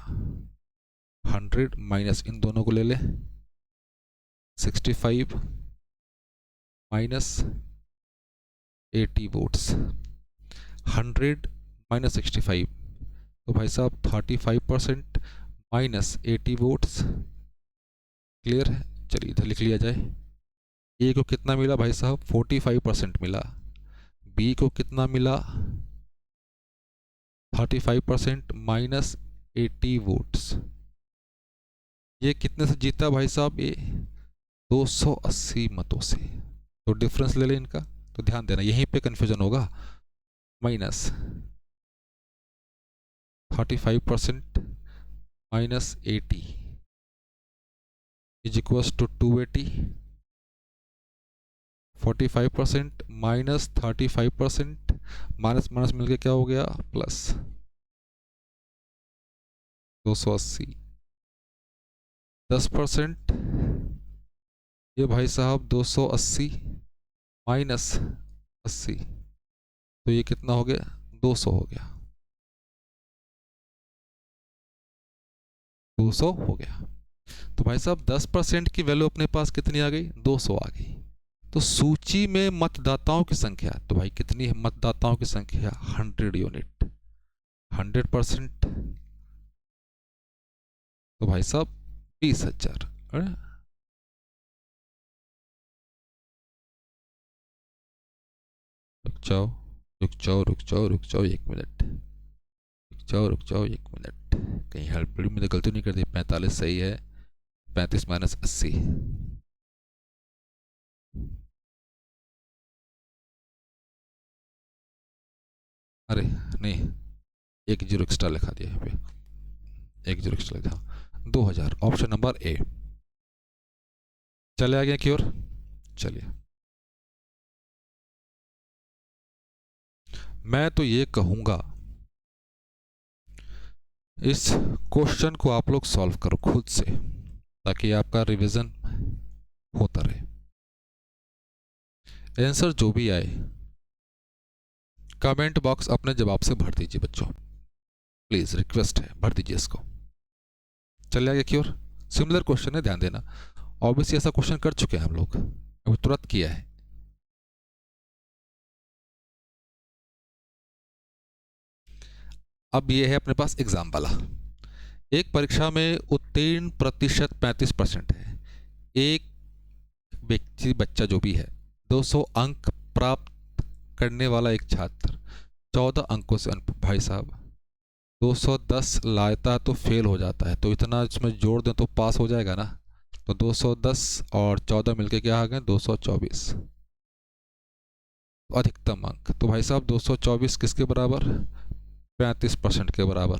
100 माइनस इन दोनों को ले लें, 65 माइनस 80 वोट्स, 100 माइनस 65, तो भाई साहब 35% माइनस 80 वोट्स। क्लियर है? चलिए इधर लिख लिया जाए। ए को कितना मिला भाई साहब, 45% मिला। बी को कितना मिला, 35% माइनस 80 वोट्स। ये कितने से जीता भाई साहब, ये 280 मतों से। तो डिफरेंस ले लें इनका, तो ध्यान देना यहीं पे कंफ्यूजन होगा। Minus 35% minus 80 is equals to 280। 45% minus 35%, minus minus मिलके क्या हो गया, प्लस 280। 10% ये भाई साहब 280 माइनस 80, तो ये कितना हो गया, 200 हो गया, 200 हो गया। तो भाई साहब 10% की वैल्यू अपने पास कितनी आ गई, 200 आ गई। तो सूची में मतदाताओं की संख्या, तो भाई कितनी है मतदाताओं की संख्या, 100 यूनिट। 100% तो भाई साहब 20,000। रुक जाओ रुक जाओ रुक जाओ रुक जाओ 1 मिनट, रुक जाओ 1 मिनट, कहीं हेल्प में तो गलती नहीं कर दी। 45 सही है, 35 माइनस 80, अरे नहीं, 1 जीरो एक्स्ट्रा लिखा दिया यहाँ पे, 1 जीरो एक्स्ट्रा लिखा, 2000। Option number A. चले आगे की ओर, चलिए। मैं तो ये कहूँगा इस क्वेश्चन को आप लोग सॉल्व करो खुद से, ताकि आपका रिवीजन होता रहे। आंसर जो भी आए कमेंट बॉक्स अपने जवाब से भर दीजिए बच्चों, प्लीज रिक्वेस्ट है, भर दीजिए इसको। चलिए आगे की ओर। सिमिलर क्वेश्चन है, ध्यान देना। ऑब्वियसली ऐसा क्वेश्चन कर चुके हैं हम लोग, अभी तुरंत किया है। अब ये है अपने पास एग्जाम वाला। एक परीक्षा में उत्तीर्ण प्रतिशत 35% है। एक व्यक्ति, बच्चा जो भी है, 200 अंक प्राप्त करने वाला एक छात्र 14 अंकों से, भाई साहब 210 लाता तो फेल हो जाता है, तो इतना इसमें जोड़ दें तो पास हो जाएगा ना। तो 210 और 14 मिलके क्या आ गए, 224 अधिकतम अंक। तो भाई साहब 224 किसके बराबर, 35% के बराबर।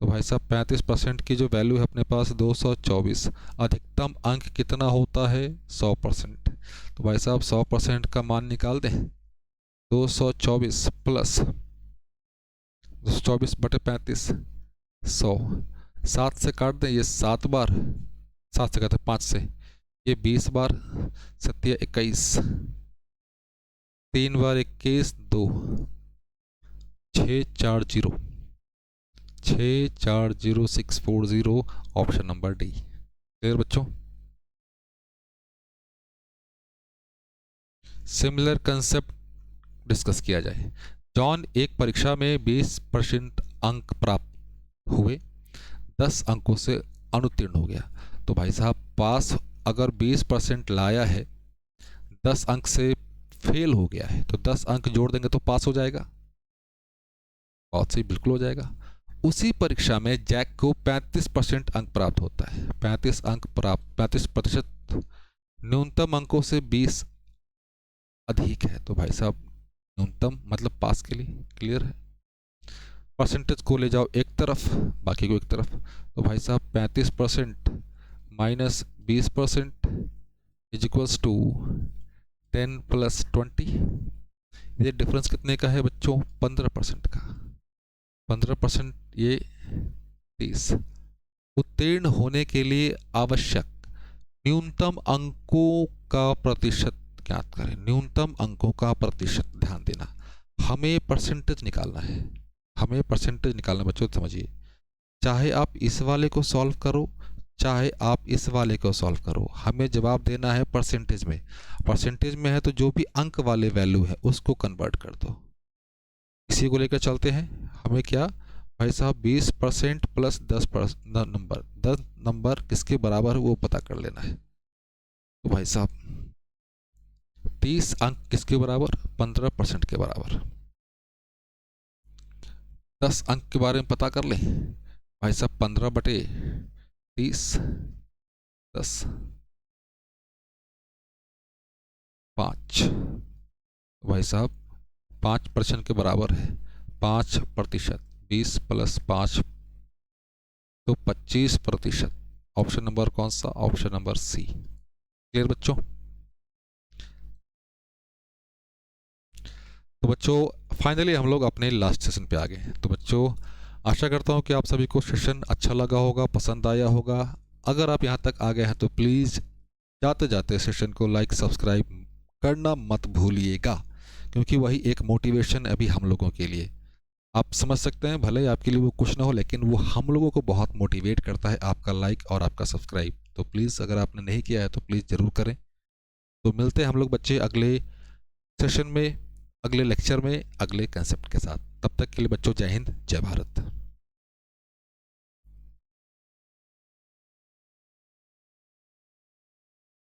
तो भाई साहब 35% की जो वैल्यू है अपने पास 224, अधिकतम अंक कितना होता है, 100%। तो भाई साहब 100% का मान निकाल दें, 224 प्लस 224 बटे 35, 100। 7 से काट दें, ये 7 बार, 7 से काटे 5 से, ये 20 बार, 7 21, 3 बार 21, 2 640 640,640, ऑप्शन नंबर डी। क्लियर बच्चों? सिमिलर कंसेप्ट डिस्कस किया जाए। जॉन एक परीक्षा में 20% अंक प्राप्त हुए, 10 अंकों से अनुत्तीर्ण हो गया। तो भाई साहब पास अगर 20% लाया है, 10 अंक से फेल हो गया है, तो 10 अंक जोड़ देंगे तो पास हो जाएगा। बहुत सही, बिल्कुल हो जाएगा। उसी परीक्षा में जैक को 35% अंक प्राप्त होता है। 35 अंक प्राप्त, 35% न्यूनतम अंकों से 20 अधिक है। तो भाई साहब न्यूनतम मतलब पास के लिए। क्लियर है? परसेंटेज को ले जाओ एक तरफ, बाकी को एक तरफ। तो भाई साहब 35% minus 20% is equals to 10 plus 20। ये डिफरेंस कितने का है बच्चों? 15% का। 15% ये 30। उत्तीर्ण होने के लिए आवश्यक न्यूनतम अंकों का प्रतिशत ज्ञात करें। न्यूनतम अंकों का प्रतिशत, ध्यान देना, हमें परसेंटेज निकालना है। हमें परसेंटेज निकालना बच्चों, समझिए। चाहे आप इस वाले को सॉल्व करो, चाहे आप इस वाले को सॉल्व करो, हमें जवाब देना है परसेंटेज में। परसेंटेज में है तो जो भी अंक वाले वैल्यू है उसको कन्वर्ट कर दो। इसी को लेकर चलते हैं। हमें क्या भाई साहब 20% प्लस 10% नंबर, 10 नंबर किसके बराबर है वो पता कर लेना है। तो भाई साहब 30 अंक किसके बराबर? 15% के बराबर। 10 अंक के बारे में पता कर लें भाई साहब। 15/30, 10, 5 भाई साहब 5% के बराबर है। 5%, 20 प्लस 5 तो 25%। ऑप्शन नंबर कौन सा? ऑप्शन नंबर सी। क्लियर बच्चों? तो बच्चों फाइनली हम लोग अपने लास्ट सेशन पे आ गए हैं। तो बच्चों आशा करता हूँ कि आप सभी को सेशन अच्छा लगा होगा, पसंद आया होगा। अगर आप यहाँ तक आ गए हैं तो प्लीज़ जाते जाते सेशन को लाइक सब्सक्राइब करना मत भूलिएगा, क्योंकि वही एक मोटिवेशन अभी हम लोगों के लिए। आप समझ सकते हैं, भले आपके लिए वो कुछ ना हो, लेकिन वो हम लोगों को बहुत मोटिवेट करता है, आपका लाइक और आपका सब्सक्राइब। तो प्लीज़ अगर आपने नहीं किया है तो प्लीज़ ज़रूर करें। तो मिलते हैं हम लोग बच्चे अगले सेशन में, अगले लेक्चर में, अगले कंसेप्ट के साथ। तब तक के लिए बच्चों जय हिंद, जय भारत।